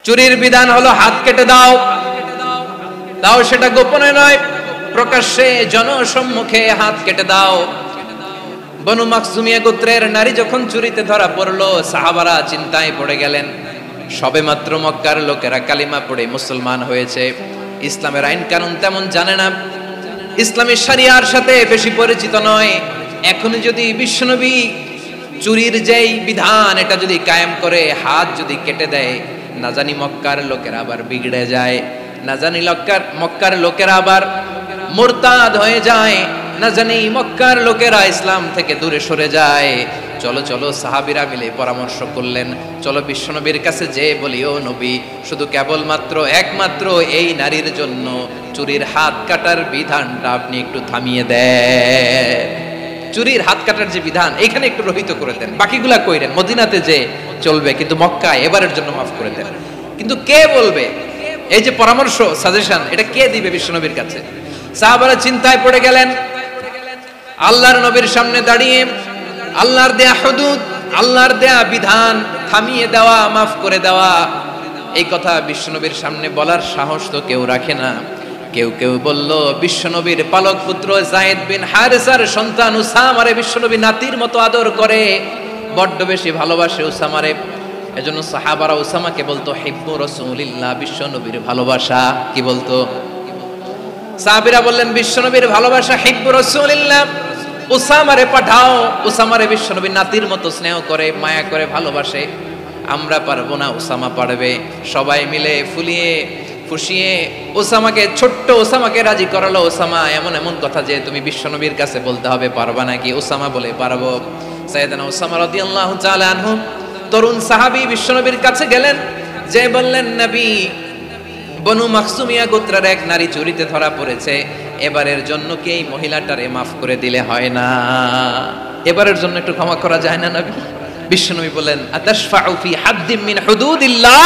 চুরির বিধান হলো হাত কেটে দাও, তাও সেটা গোপনে নয়, প্রকাশ্যে জনসম্মুখে হাত কেটে দাও। বনু মাখজুমিয়া গোত্রের নারী যখন চুরিতে ধরা পড়লো, সাহাবারা চিন্তায় পড়ে গেলেন। সবেমাত্র মক্কার লোকেরা কালিমা পড়ে মুসলমান হয়েছে, ইসলামের আইন কানুন তেমন জানে না, ইসলামের শরিয়ার সাথে বেশি পরিচিত নয়। এখন যদি বিশ্বনবী চুরির যেই বিধান এটা যদি কায়েম করে হাত যদি কেটে দেয়, না জানি মক্কার লোকেরা আবার বিগড়ে যায়, না জানি মক্কার লোকেরা আবার মুরতাদ হয়ে যায়, না জানি মক্কার লোকেরা ইসলাম থেকে দূরে সরে যায়। চলো চলো, সাহাবীরা মিলে পরামর্শ করলেন, চলো বিশ্বনবীর কাছে যে বলি, ও নবী, শুধু কেবলমাত্র একমাত্র এই নারীর জন্য চুরির হাত কাটার বিধানটা আপনি একটু থামিয়ে দেন। চুরির হাত কাটার যে বিধান এখানে একটু রহিত করে দেন, বাকিগুলা কইরেন মদিনাতে যে চলবে, কিন্তু মক্কায় এবারের জন্য মাফ করে দেন। কিন্তু কে বলবে? এই যে পরামর্শ, সাজেশন, এটা কে দিবে বিশ্বনবীর কাছে? সাহাবারা চিন্তায় পড়ে গেলেন। আল্লাহর নবীর সামনে দাঁড়িয়ে আল্লাহর দেয়া হুদুদ, আল্লাহর দেয়া বিধান থামিয়ে দেওয়া, মাফ করে দেওয়া, এই কথা বিশ্বনবীর সামনে বলার সাহস তো কেউ রাখে না। কেউ কেউ বলল, বিশ্বনবীর পালক পুত্র যায়েদ বিন হারেসার সন্তান উসামারে বিশ্বনবী নাতির মতো আদর করে, বড্ড বেশি ভালোবাসে উসামারে। এজন্য সাহাবারা উসামাকে বলতো হিব্বু রাসূলিল্লাহ, বিশ্বনবীর ভালোবাসা। কি বলতো? সাহাবীরা বললেন, বিশ্বনবীর ভালোবাসা হিব্বু রাসূলিল্লাহ, উসামারে পাঠাও। উসামারে বিশ্বনবীর নাতির মতো স্নেহ করে, মায়া করে, ভালোবাসে। আমরা পারবো না, উসামা পারবে। সবাই মিলে ফুলিয়ে ফুসিয়ে ওসামাকে, ছোট্ট ওসামাকে রাজি করালো। ওসামা এমন এমন কথা যে তুমি বিশ্বনবীর কাছে বলতে হবে, পারবা নাকি? ওসামা বলে, পারবো। সাইয়েদনা ওসামা রাদিয়াল্লাহু তাআলা আনহু তরুণ সাহাবী বিশ্বনবীর কাছে গেলেন, যে বললেন, নবী, বনু মাখজুমিয়া গোত্রের এক নারী চুরিতে ধরা পড়েছে, এবারের জন্য কি এই মহিলাটারে মাফ করে দিলে হয় না? এবারের জন্য একটু ক্ষমা করা যায় না নবী? বিশ্বনবী বলেন, আতাশফাউ ফি হাদ্দিম মিন হুদুদিল্লাহ,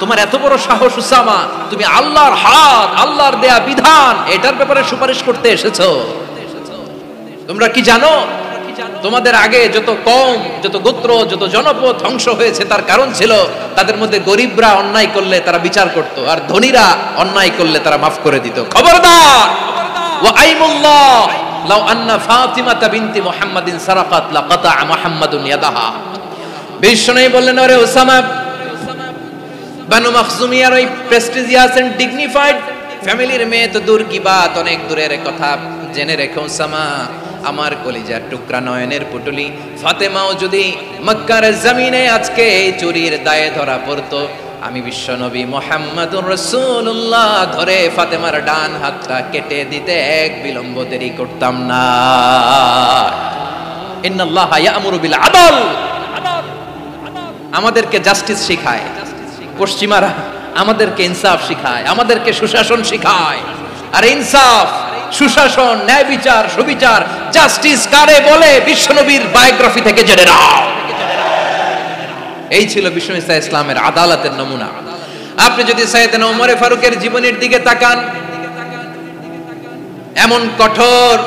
তোমার এত বড় সাহস উসামা, তুমি আল্লাহর হাত, আল্লাহর দেয়া বিধান, এটার ব্যাপারে সুপারিশ করতে এসেছো? তোমরা কি জানো তোমাদের আগে যত কওম, যত গোত্র, যত জনপদ ধ্বংস হয়েছে তার কারণ ছিল তাদের মধ্যে গরিবরা অন্যায় করলে তারা বিচার করত, আর ধনীরা অন্যায় করলে তারা মাফ করে দিত। খবরদার! ওয়া আইমুল্লাহ লাউ আন্না ফাতিমাতা বিনতি মুহাম্মাদিন সারাকাত লাকাতা মুহাম্মাদুন ইয়াদাহা। বিশ্বনবী বললেন, ওরে উসামা, বানু মাখজুমিয়ার ওই প্রেস্টিজিয়াস এন্ড ডিগনিফাইড ফ্যামিলির মেয়ে তো দূর কি বাত, অনেক দূরের কথা। জেনে রেখো উসামা, আমার কলিজার টুকরা, নয়নের পুটুলি ফাতেমাও যদি মক্কার জমিনে আজকে এই চুরির দায়ে ধরা পড়তো, আমি বিশ্বনবী মুহাম্মাদুর রাসূলুল্লাহ ধরে ফাতেমার ডান হাতটা কেটে দিতে এক বিলম্ব দেরি করতাম না। ইন্নাল্লাহা ইয়া'মুরু বিল আদল, আমাদেরকে জাস্টিস শিখায় পশ্চিমারা, আমাদেরকে ইনসাফ শিখায়, আমাদেরকে সুশাসন শিখায়। আর ইনসাফ, সুশাসন, ন্যায় বিচার, সুবিচার, জাস্টিস কারে বলে বিশ্বনবীর বায়োগ্রাফি থেকে জেনে নাও। এই ছিল বিশ্বনবী ইসলামের আদালতের নমুনা। আপনি যদি সাইয়েদনা ওমর ফারুকের জীবনের দিকে তাকান, এমন কঠোর,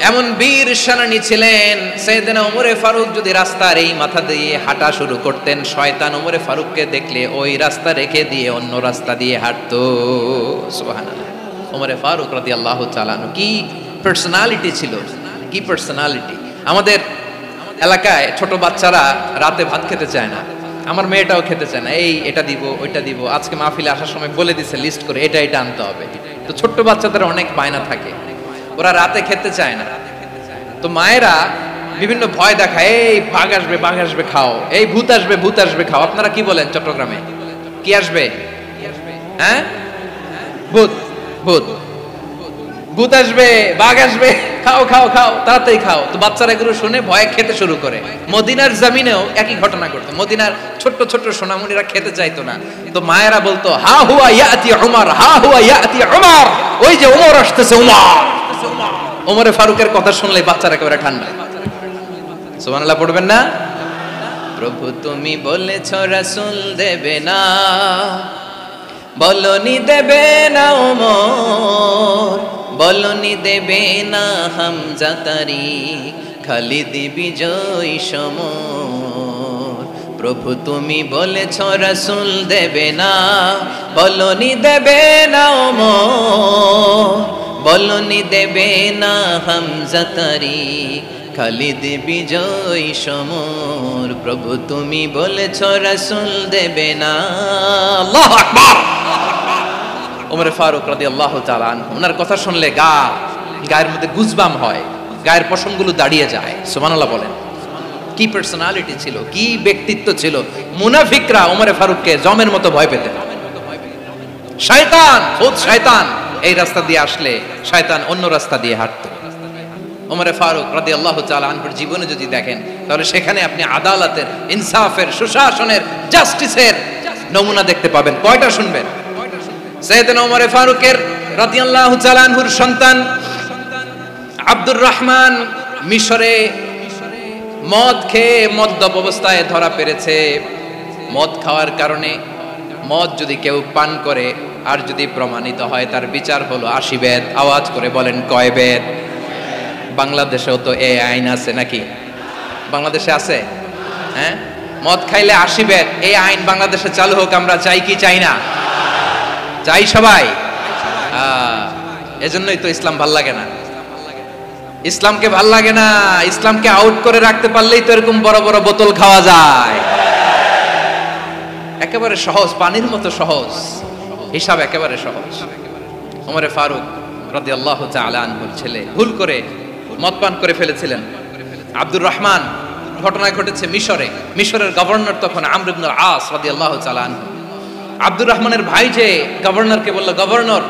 এমন বীর সেনানী ছিলেন। সাইয়েদনা ওমর ফারুক যদি রাস্তার এই মাথা দিয়ে হাঁটা শুরু করতেন, শয়তান ওমর ফারুককে দেখলে ওই রাস্তা রেখে দিয়ে অন্য রাস্তা দিয়ে হাঁটতো। সুবহানাল্লাহ। ওমর ফারুক রাদিয়াল্লাহু তাআলা আনহু কি পার্সোনালিটি ছিল, কি পার্সোনালিটি! আমাদের এলাকায় ছোট বাচ্চারা রাতে ভাত খেতে চায় না, আমার মেয়েটাও খেতে চায় না। এই এটা দিব, ওইটা দিব, আজকে মাহফিলে আসার সময় বলে দিছে লিস্ট করে এটা এটা আনতে হবে। তো ছোট্ট বাচ্চাদের অনেক বায়না থাকে, ওরা রাতে খেতে চায় না। তো মায়েরা বিভিন্ন ভয় দেখায়, এই বাঘ আসবে, বাঘ আসবে খাও, এই ভূত আসবে, ভূত আসবে খাও। আপনারা কি বলেন চট্টগ্রামে? কি আসবে? হ্যাঁ, ভূত, ভূত, ভূত আসবে, বাঘ আসবে, খাও খাও খাও, তাড়াতাড়ি খাও। তো বাচ্চারা এগুলো শুনে ভয়ে খেতে শুরু করে। মদিনার জমিনেও একই ঘটনা ঘটতো। মদিনার ছোট্ট ছোট্ট সোনামণিরা খেতে চাইতো না, তো মায়েরা বলতো, হা হুয়া ইয়াতি উমর, হা হুয়া ইয়াতি উমর, ওই যে উমর আসতেছে, উমর। ওমরে ফারুকের কথা শুনলে বাচ্চারা একেবারে ঠান্ডা। সুবহানাল্লাহ পড়বেন না? প্রভু তুমি বলেছ রাসূল দেবে না, বলনি দেবে না ওমর, বলনি দেবে না হামজা তারিক, খালিদ বিজয় সমর, প্রভু তুমি বলেছ রাসূল দেবে না, বলনি দেবে না ওমর, বলনি দেবে না হামজা তারিক, খালিদ বিজয় সমর। প্রভু তুমি বলেছ রাসূল দেবে না। আল্লাহু আকবার। ওমর ফারুক রাদিয়াল্লাহু তাআলা আনহু, ওনার কথা শুনলে গায়ের মধ্যে গুজবাম হয়, গায়ের পশমগুলো দাঁড়িয়ে যায়। সুবহানাল্লাহ বলেন। কি পার্সোনালিটি ছিল, কি ব্যক্তিত্ব ছিল। মুনাফিকরা ওমর ফারুককে জমের মতো ভয় পেতেন। শয়তান, খুদ শয়তান এই রাস্তা দিয়ে আসলে শয়তান অন্য রাস্তা দিয়ে হাঁটতো। ওমর ফারুক রাদিয়াল্লাহু তাআলা আনহুর জীবনে যদি দেখেন, তাহলে সেখানে আপনি আদালতের, ইনসাফের, সুশাসনের, জাস্টিসের নমুনা দেখতে পাবেন। কয়টা শুনবেন? সাইয়েদনা ওমর ফারুকের রাদিয়াল্লাহু তাআলা আনহুর সন্তান আব্দুর রহমান মিশরে মদ খেয়ে মদ্যপ অবস্থায় ধরা পড়েছে। মদ খাওয়ার কারণে, মদ যদি কেউ পান করে আর যদি প্রমাণিত হয়, তার বিচার হলো 80 বেত। আওয়াজ করে বলেন কয় বেত? বাংলাদেশেও তো এই আইন আছে নাকি? বাংলাদেশে আছে? হ্যাঁ, মদ খাইলে 80 বেত, এই আইন বাংলাদেশে চালু হোক। আমরা চাই কি চাই না? চাই সবাই। এজন্যই তো ইসলাম ভাল লাগে না। ইসলামকে ভাল লাগে না। ইসলামকে আউট করে রাখতে পারলেই তো এরকম বড় বড় বোতল খাওয়া যায়। একেবারে সহজ, পানির মতো সহজ হিসাব, একেবারে সহজ। ওমর ফারুক রাদিয়াল্লাহু তাআলা আনহুর ছেলে ভুল করে মদ পান করে ফেলেছিলেন। আব্দুর রহমান, ঘটনা ঘটেছে মিশরে। মিশরের গভর্নর তখন আমর ইবনুল আস রাদিয়াল্লাহু তাআলা আনহু। আব্দুর রহমানের ভাই যে গভর্নরকে বলল, গভর্নর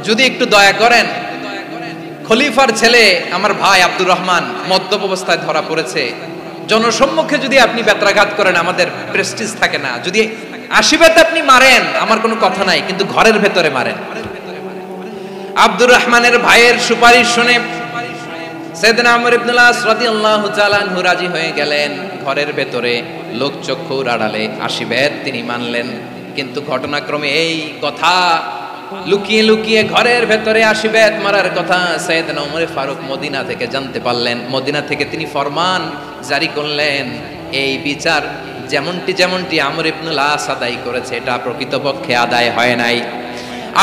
যদি একটু দয়া করেন, খলিফার ছেলে আমার ভাই আব্দুর রহমান মদ্যপ অবস্থায় ধরা পড়েছে, জনসম্মুখে যদি আপনি বেত্রাঘাত করেন আমাদের প্রেস্টিজ থাকে না। যদি 80 বেত আপনি মারেন আমার কোনো কথা নাই, কিন্তু ঘরের ভেতরে মারেন। আব্দুর রহমানের ভাইয়ের সুপারিশ শুনে সাইয়েদনা আমর ইবনুল আস রাদিয়াল্লাহু তাআলা আনহু রাজি হয়ে গেলেন। ঘরের ভেতরে লোকচক্ষুর আড়ালে 80 বেত তিনি মানলেন। কিন্তু ঘটনাক্রমে এই কথা লুকিয়ে লুকিয়ে ঘরের ভেতরে 80 বেত মারার কথা সাইয়েদনা ওমর ফারুক মদিনা থেকে জানতে পারলেন। মদিনা থেকে তিনি ফরমান জারি করলেন, এই বিচার যেমনটি আমর ইবনুল আস আদায় করেছে, এটা প্রকৃতপক্ষে আদায় হয় নাই।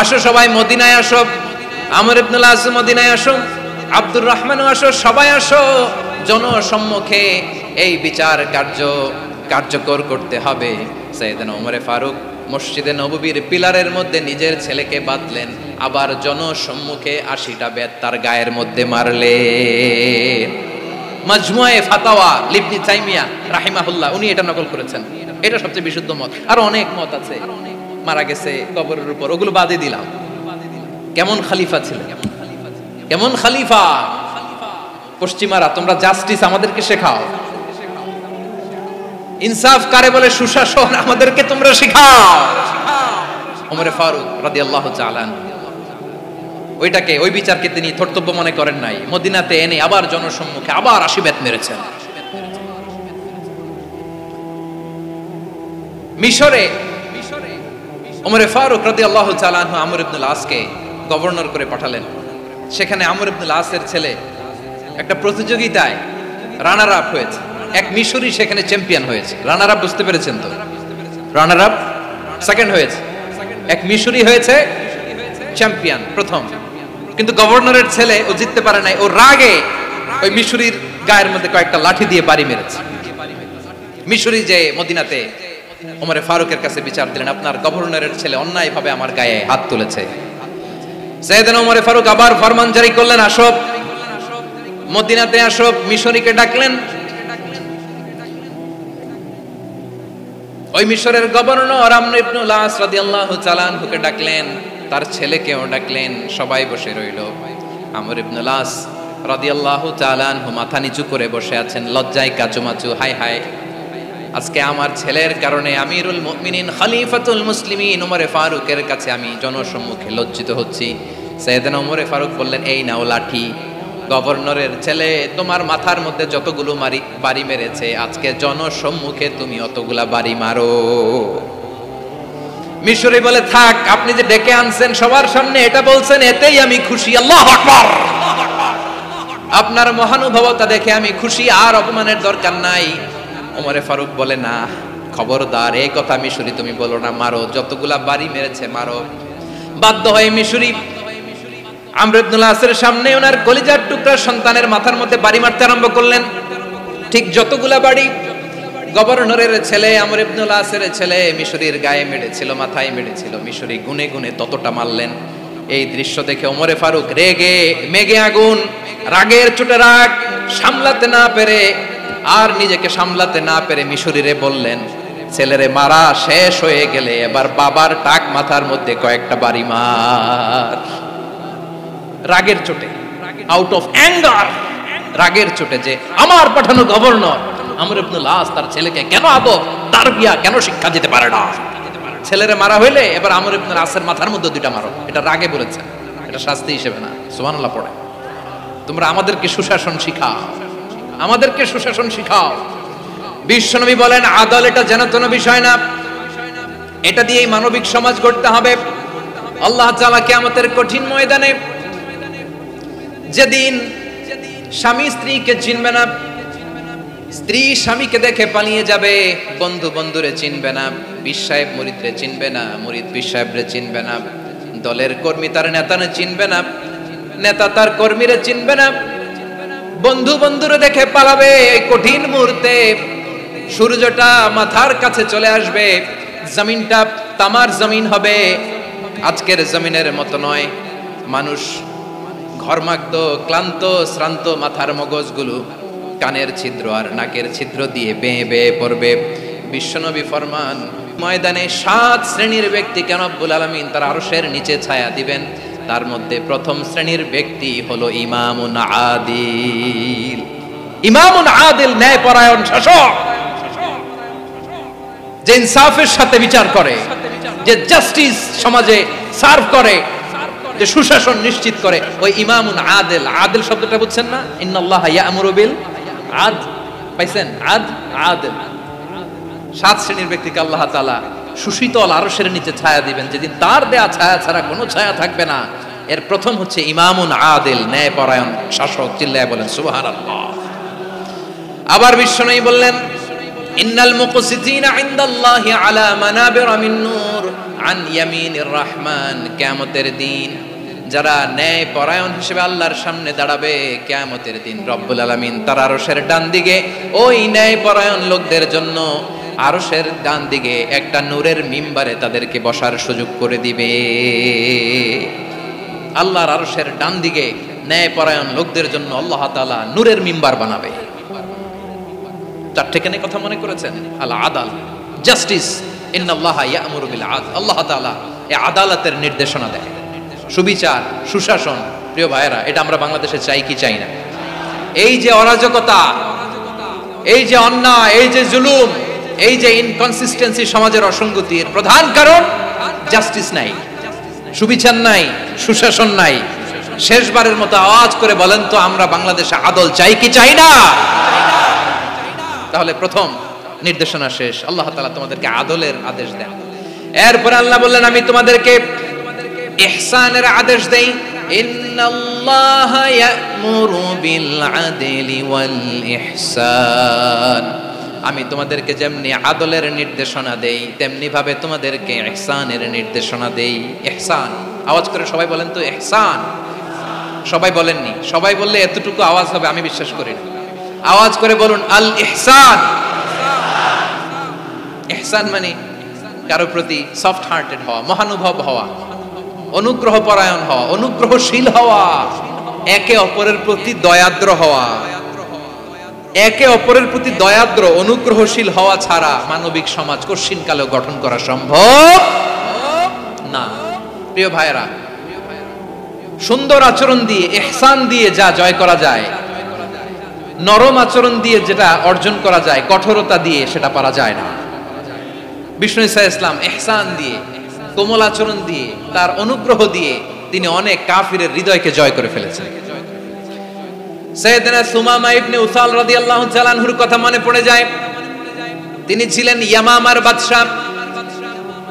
আসো সবাই মদিনায় আসো, আমর ইবনুল আস মদিনায় আসো, আব্দুর রহমানও আসো, সবাই আসো। জনসম্মুখে এই বিচার কার্যকর করতে হবে। সাইয়েদনা ওমর ফারুক মসজিদে নববীর পিলারের মধ্যে নিজের ছেলেকে বাঁধলেন, আবার জনসম্মুখে 80টা বেত তার গায়ের মধ্যে মারলেন। মাজমুয়ে ফাতাওয়া ইবনে তাইমিয়া রাহিমাহুল্লাহ উনি এটা নকল করেছেন। এটা সবচেয়ে বিশুদ্ধ মত। আর অনেক মত আছে, মারা গেছে কবরের উপর, ওগুলো বাদই দিলাম। কেমন খলিফা ছিলেন, কেমন খলিফা! পশ্চিমারা তোমরা জাস্টিস আমাদেরকে শেখাও, ইনসাফ কারে বলে, সুশাসন আমাদেরকে তোমরা শেখাও। ওমর ফারুক রাদিয়াল্লাহু তাআলা ওইটাকে, ওই বিচারকে তিনি ধর্তব্য মনে করেন নাই। মদিনাতে এনে আবার জনসম্মুখে আবার 80 বেত মেরেছেন। মিশরে ওমর ফারুক রাদিয়াল্লাহু তাআলা আনহু আমর ইবনুল আসকে গভর্নর করে পাঠালেন। সেখানে আমর ইবনুল আসের ছেলে একটা প্রতিযোগিতায় রানার আপ হয়েছে। এক মিশরি সেখানে চ্যাম্পিয়ন হয়েছে। রানার আপ বুঝতে পেরেছেন তো? রানার আপ সেকেন্ড হয়েছে, এক মিশরি হয়েছে চ্যাম্পিয়ন প্রথম। কিন্তু গভর্নরের ছেলে ও জিততে পারে নাই। ও রাগে ওই মিশরির গায়ের মধ্যে কয়েকটা লাঠি দিয়ে বাড়ি মেরেছে। মিশরি যে মদিনাতে ওমর ফারুকের কাছে বিচার দিলেন, আপনার গভর্নরের ছেলে অন্যায়ভাবে আমার গায়ে হাত তুলেছে। সাইয়েদনা ওমর ফারুক আবার ফরমান জারি করলেন, আসো মদিনাতে আসো। মিশরীকে ডাকলেন। ওই মিশরের গভর্নর আমর ইবনুল আস রাদিয়াল্লাহু তাআলা আনহুকে ডাকলেন, তার ছেলেকেও ডাকলেন। সবাই বসে রইল। আমর ইবনুল আস রাদিয়াল্লাহু তাআলা আনহু মাথা নিচু করে বসে আছেন, লজ্জায় কাচুমাচু। হায় হায়, আজকে আমার ছেলের কারণে আমিরুল মুমিনিন খলিফাতুল মুসলিমিন ওমর ফারুকের কাছে আমি জনসম্মুখে লজ্জিত হচ্ছি। সাইয়েদনা ওমর ফারুক বললেন, এই নাও লাঠি। গভর্নরের ছেলে তোমার মাথার মধ্যে যতগুলো বাড়ি মেরেছে, আজকে জনসম্মুখে তুমি অতগুলা বাড়ি মারো। মিশরী বলে, থাক, আপনি যে ডেকে আনছেন সবার সামনে এটা বলছেন, এতেই আমি খুশি। আল্লাহু আকবার! আপনার মহানুভবতা দেখে আমি খুশি, আর অপমানের দরকার নাই। ওমর ফারুক বলে, না, খবরদার এই কথা মিশরি তুমি বলো না, মারো, যতগুলা বাড়ি মেরেছে মারো। বাধ্য হয়ে মিশরি আমর ইবনুল আসের সামনে ওনার কলিজার টুকরা সন্তানের মাথার মধ্যে বাড়ি মারতে আরম্ভ করলেন। ঠিক যতগুলা বাড়ি গভর্নরের ছেলে আমর ইবনুল আসের ছেলে মিশরির গায়ে মেরেছিল, মাথায় মেরেছিল, মিশরি গুনে গুনে ততটা মারলেন। এই দৃশ্য দেখে ওমরে ফারুক রেগে মেগে আগুন, রাগের চোটে রাগ সামলাতে না পেরে আর নিজেকে সামলাতে না পেরে মিশরিরে বললেন, ছেলেরে মারা শেষ হয়ে গেলে এবার বাবার টাক মাথার মধ্যে কয়েকটা বাড়ি মার। রাগের চোটে, আউট অফ অ্যাঙ্গার, রাগের চোটে যে আমার পাঠানো গভর্নর আমর ইবনুল আস তার ছেলেকে কেন তারবিয়া কেন শিক্ষা দিতে পারে না। ছেলেরে মারা হইলে এবার আমর ইবনুল আসের মাথার মধ্যে দুইটা মারো, এটা রাগে বলেছে, এটা শাস্তি হিসেবে না। সুবহানাল্লাহ পড়ে। তোমরা আমাদেরকে সুশাসন শিখাও, আমাদেরকে সুশাসন শিখাও। বিশ্বনবী বলেন আদল এটা জানাতন বিষয় না, এটা দিয়েই মানবিক সমাজ গড়তে হবে। আল্লাহ তাআলা কিয়ামতের কঠিন ময়দানে যেদিন স্বামী স্ত্রীকে চিনবে না, স্ত্রী স্বামীকে দেখে পালিয়ে যাবে, বন্ধু বন্ধুরে চিনবে না, পীর সাহেব মুরিদরে চিনবে না, মুরিদ পীর সাহেবরে চিনবে না, দলের কর্মী তার নেতারে চিনবে না, নেতা তার কর্মীরে চিনবে না, বন্ধু বন্ধুরে দেখে পালাবে। এই কঠিন মুহূর্তে সূর্যটা মাথার কাছে চলে আসবে, জমিনটা তামার জমিন হবে, আজকের জমিনের মতো নয়। মানুষ ঘর্মাক্ত, ক্লান্ত, শ্রান্ত মাথার মগজগুলো কানের ছিদ্র আর নাকের ছিদ্র দিয়ে বেয়ে বেয়ে পড়বে। বিশ্বনবী ফরমান ময়দানে 7 শ্রেণীর ব্যক্তিকে রব্বুল আলামিন তার আরশের নিচে ছায়া দিবেন। তার মধ্যে প্রথম শ্রেণীর ব্যক্তি হলো ইমামুন আদিল। ইমামুন আদিল, ন্যায়পরায়ণ শাসক, যে ইনসাফের সাথে বিচার করে, যে জাস্টিস সমাজে সার্ভ করে, যে সুশাসন নিশ্চিত করে, ওই ইমামুন আদিল। আদিল শব্দটা বুঝছেন না? ইন্নাল্লাহা ইয়া'মুরু বিল আদল, পাইছেন? আদিল। 7 শ্রেণীর ব্যক্তিকে আল্লাহ তাআলা সুশীতল আরশের নিচে ছায়া দিবেন, যেদিন তার দেয়া ছায়া ছাড়া কোনো ছায়া থাকবে না। এর প্রথম হচ্ছে ইমামুন আদিল, ন্যায়পরায়ণ শাসক। চিল্লায় বলেন সুবহানাল্লাহ। আবার বিশ্বনবী বললেন ইন্নাল মুকসিতিনা ইনদাল্লাহি আলা মানাবিরা মিন নূর আন ইয়ামিনির রহমান। কিয়ামতের দিন যারা ন্যায়পরায়ণ হিসেবে আল্লাহর সামনে দাঁড়াবে, কিয়ামতের দিন রব্বুল আলামিন তার আরশের ডান দিকে ওই ন্যায়পরায়ণ লোকদের জন্য আরশের ডান দিকে একটা নূরের মিম্বারে তাদেরকে বসার সুযোগ করে দিবে। আল্লাহর আরশের ডান দিকে ন্যায়পরায়ণ লোকদের জন্য আল্লাহ তাআলা নূরের মিম্বার বানাবে। 4টে কেন কথা মনে করেছেন? আল আদাল, জাস্টিস। ইন্নাল্লাহা ইয়া'মুরু বিল আদল। আল্লাহ তাআলা এই আদালতের নির্দেশনা দেয়, সুবিচার, সুশাসন। প্রিয় ভাইয়েরা, এটা আমরা বাংলাদেশে চাই কি চাই না? এই যে অরাজকতা, এই যে অন্যায়, এই যে জুলুম, এই যে ইনকনসিস্টেন্সি, সমাজের অসঙ্গতি, এর প্রধান কারণ জাস্টিস নাই, সুবিচার নাই, সুশাসন নাই। শেষবারের মতো আওয়াজ করে বলেন তো, আমরা বাংলাদেশে আদল চাই কি চাই না? তাহলে প্রথম নির্দেশনা শেষ। আল্লাহ তাআলা তোমাদেরকে আদলের আদেশ দেন। এরপরে আল্লাহ বললেন আমি তোমাদেরকে ইহসানের আদেশ দেই। ইন্নাল্লাহা ইয়া'মুরু বিল আদলি ওয়াল ইহসান। আমি তোমাদেরকে যেমনি আদলের নির্দেশনা দেই, তেমনি ভাবে তোমাদেরকে ইহসানের নির্দেশনা দেই। ইহসান, আওয়াজ করে সবাই বলেন তো ইহসান। সবাই বলেননি, সবাই বললে এতটুকু আওয়াজ হবে আমি বিশ্বাস করি না। আওয়াজ করে বলুন আল ইহসান। ইহসান মানে কারো প্রতি সফট হার্টেড হওয়া, মহানুভব হওয়া, অনুগ্রহ পরায়ণ হওয়া, অনুগ্রহশীল হওয়া, একে অপরের প্রতি দয়াদ্র হওয়া। একে অপরের প্রতি দয়াদ্র, অনুগ্রহশীল হওয়া ছাড়া মানবিক সমাজ কশিনকালেও গঠন করা সম্ভব না। প্রিয় ভাইয়েরা, সুন্দর আচরণ দিয়ে, ইহসান দিয়ে যা জয় করা যায়, নরম আচরণ দিয়ে যেটা অর্জন করা যায়, কঠোরতা দিয়ে সেটা পারা যায় না। বিষ্ণু ঈসা ইসলাম ইহসান দিয়ে, কোমল আচরণ দিয়ে, তার অনুগ্রহ দিয়ে তিনি অনেক কাফিরের হৃদয়কে জয় করে ফেলেছেন। সাইয়েদনা সুমামা ইবনে উসাল রাদিয়াল্লাহু তাআলা আনহুর কথা মনে পড়ে যায়। তিনি ছিলেন ইয়ামামার বাদশা।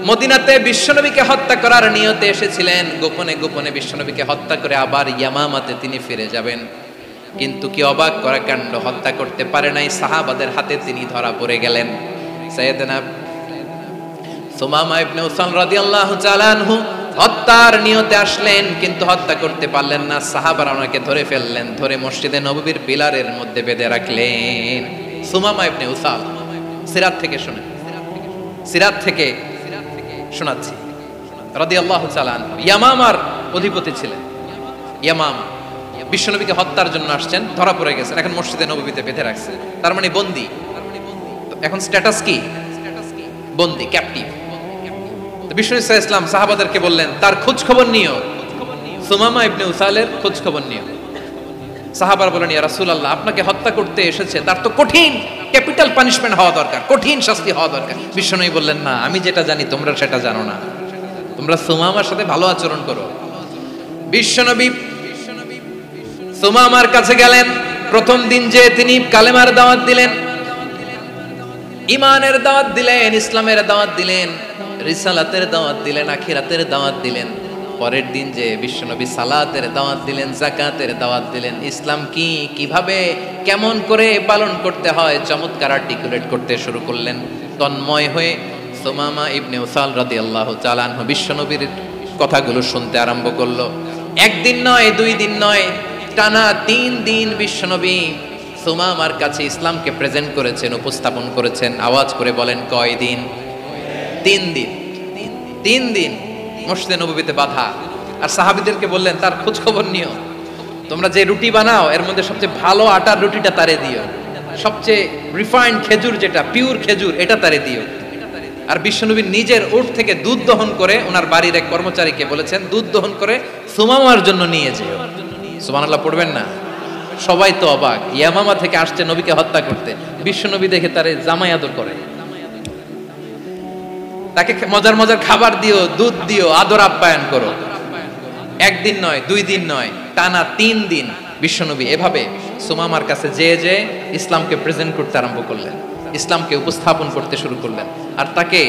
মদিনাতে বিশ্বনবীকে হত্যা করার নিয়তে এসেছিলেন। গোপনে গোপনে বিশ্বনবীকে হত্যা করে আবার ইয়ামামাতে তিনি ফিরে যাবেন। কিন্তু কি অবাক করা কাণ্ড, হত্যা করতে পারে নাই, সাহাবাদের হাতে তিনি ধরা পড়ে গেলেন। সাইয়েদনা সুমামা ইবনে উসাল রাদিয়াল্লাহু তাআলা আনহু হত্যার নিয়তে আসলেন, কিন্তু হত্যা করতে পারলেন না। সাহাবারা ওনাকে ধরে ফেললেন, ধরে মসজিদে নববীর পিলারের মধ্যে বেঁধে রাখলেন। সুমামা ইবনে উসাল, সিরাত থেকে শুনেন, সিরাত থেকে শোনাচ্ছি রাদিয়াল্লাহু তাআলা আনহু ইয়ামামার অধিপতি ছিলেন। ইয়ামামা বিশ্বনবীকে হত্যার জন্য আসছেন, ধরা পড়ে গেছেন, এখন মসজিদে নববীতে বেঁধে রাখছে, তার মানে বন্দী। এখন স্ট্যাটাস কি? বন্দী, ক্যাপটিভ। বিষ্ণু ইসলাম সাহাবাদেরকে বললেন তার খোঁজ খবর নিও, সুমামা ইবনে উসালের খোঁজ খবর নিও। সাহাবারা বলেন ইয়া রাসূলুল্লাহ, আপনাকে হত্যা করতে এসেছে, তার তো কঠিন ক্যাপিটাল পানিশমেন্ট হওয়া দরকার, কঠিন শাস্তি হওয়া দরকার। বিষ্ণু বললেন না, আমি যেটা জানি তোমরা সেটা জানো না, তোমরা সুমামার সাথে ভালো আচরণ করো। বিশ্বনবী সুমামার কাছে গেলেন। প্রথম দিন যে তিনি কালেমার দাওয়াত দিলেন, ঈমানের দাওয়াত দিলেন, ইসলামের দাওয়াত দিলেন, রিসালাতের দাওয়াত দিলেন, আখিরাতের দাওয়াত দিলেন। পরের দিন যে বিশ্বনবী সালাতের দাওয়াত দিলেন, যাকাতের দাওয়াত দিলেন, ইসলাম কি, কিভাবে, কেমন করে পালন করতে হয় চমৎকার আর্টিকুলেট করতে শুরু করলেন। তন্ময় হয়ে সুমামা ইবনে উসাল রাদিয়াল্লাহু তাআলা আনহু বিশ্বনবীর কথাগুলো শুনতে আরম্ভ করলো। একদিন নয়, দুই দিন নয়, টানা 3 দিন বিশ্বনবী সুমামার কাছে ইসলামকে প্রেজেন্ট করেছেন, উপস্থাপন করেছেন। আওয়াজ করে বলেন কয় দিন? 3 দিন। 3 দিন মসজিদে নববীতে বাঁধা। আর সাহাবীদেরকে বললেন তার খোঁজ খবর নিও, তোমরা যে রুটি বানাও এর মধ্যে সবচেয়ে ভালো আটার রুটিটা তারে দিও, সবচেয়ে রিফাইন্ড খেজুর যেটা পিওর খেজুর এটা তারে দিও। আর বিশ্বনবী নিজের উট থেকে দুধ দহন করে ওনার বাড়ির এক কর্মচারীকে বলেছেন দুধ দহন করে সুমামার জন্য নিয়ে যেও। সুবহানাল্লাহ পড়বেন না? সবাই তো অবাক, ইয়ামামা থেকে আসছে নবীকে হত্যা করতে, বিশ্বনবী দেখে তারে জামাই আদর করে, তাকে মজার মজার খাবার দিও, দুধ দিও, আদর আপ্যায়ন করো। একদিন নয়, 2 দিন নয়, টানা 3 দিন বিশ্বনবী এভাবে সুমামার কাছে যে ইসলামকে প্রেজেন্ট করতে আরম্ভ করলেন, ইসলামকে উপস্থাপন করতে শুরু করলেন, আর তাকে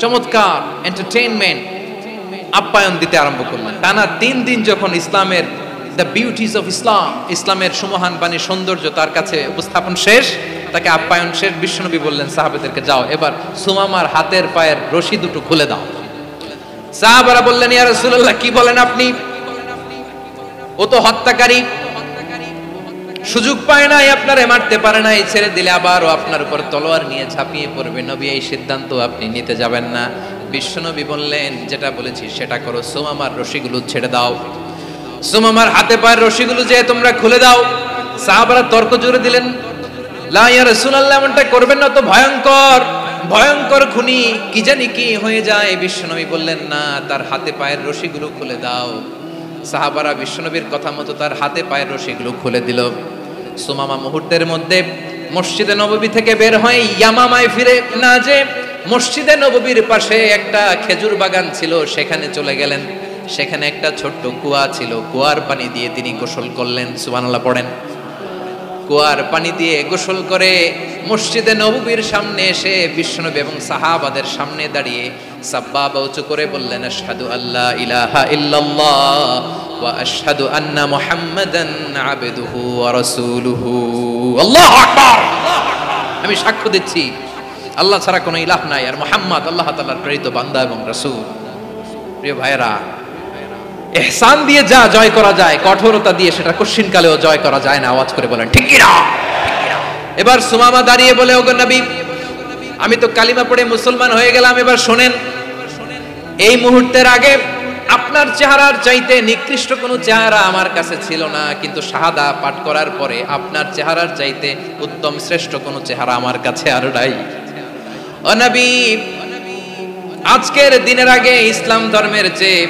চমৎকার এন্টারটেইনমেন্ট আপ্যায়ন দিতে আরম্ভ করলেন। টানা 3 দিন যখন ইসলামের দ্য বিউটিজ অফ ইসলাম, ইসলামের সুমহান বাণী সৌন্দর্য তার কাছে উপস্থাপন শেষ, তাকে আপ্যায়ন শেষ, বিশ্বনবী বললেন সাহাবাদেরকে যাও এবার সুমামার হাতের পায়ের রশি দুটো খুলে দাও। সাহাবারা বললেন ইয়া রাসূলুল্লাহ কি বলেন আপনি, ও তো হত্যাকারী, সুযোগ পায় নাই, আপনারে মারতে পারে নাই, ছেড়ে দিলে আবার ও আপনার উপর তলোয়ার নিয়ে ঝাঁপিয়ে পড়বে, নবী এই সিদ্ধান্ত আপনি নিতে যাবেন না। বিশ্বনবী বললেন যেটা বলেছি সেটা করো, সুমামার রশিগুলো ছেড়ে দাও, সুমামার হাতে পায়ের রশিগুলো যে তোমরা খুলে দাও। সাহাবারা তর্ক জুড়ে দিলেন লা ইয়া রাসূলুল্লাহ এমনটা করবেন না, তো ভয়ঙ্কর ভয়ঙ্কর খুনি, কি জানি কি হয়ে যায়। বিশ্বনবী বললেন না, তার হাতে পায়ের রশিগুলো খুলে দাও। সাহাবারা বিশ্বনবীর কথা মতো তার হাতে পায়ের রশিগুলো খুলে দিল। সুমামা মুহূর্তের মধ্যে মসজিদে নববী থেকে বের হয়ে ইয়ামামায় ফিরে না যে মসজিদে নববীর পাশে একটা খেজুর বাগান ছিল সেখানে চলে গেলেন। সেখানে একটা ছোট্ট কুয়া ছিল, কুয়ার পানি দিয়ে তিনি গোসল করলেন। সুবহানাল্লাহ পড়েন। কুয়ার পানি দিয়ে গোসল করে মসজিদে নববীর সামনে এসে বিশ্বনবী এবং সাহাবাদের সামনে দাঁড়িয়ে সাব্বাবা উঁচু করে বললেন আশহাদু আল্লা ইলাহা ইল্লাল্লাহ ওয়া আশহাদু আন্না মুহাম্মাদান আবদুহু ওয়া রাসূলুহু। আল্লাহু আকবার। আমি সাক্ষ্য দিচ্ছি আল্লাহ ছাড়া কোনো ইলাহ নাই, আর মুহাম্মদ আল্লাহ তাআলার প্রেরিত বান্দা এবং রাসূল। প্রিয় ভাইরা, ইহসান দিয়ে যা জয় করা যায়, কঠোরতা দিয়ে সেটা কঠিনকালেও জয় করা যায় না। আওয়াজ করে বলেন ঠিক কি না? এবার সুমামা দাঁড়িয়ে বলে ওগো নবী, আমি তো কালিমা পড়ে মুসলমান হয়ে গেলাম, এবার শোনেন, এই মুহূর্তের আগে আপনার চেহারার চাইতে নিকৃষ্ট কোনো চেহারা আমার কাছে ছিল না, কিন্তু শাহাদা পাঠ করার পরে আপনার চেহারার চাইতে উত্তম শ্রেষ্ঠ কোনো চেহারা আমার কাছে আর নাই। ও নবী, আজকের দিনের আগে ইসলাম ধর্মের চেয়ে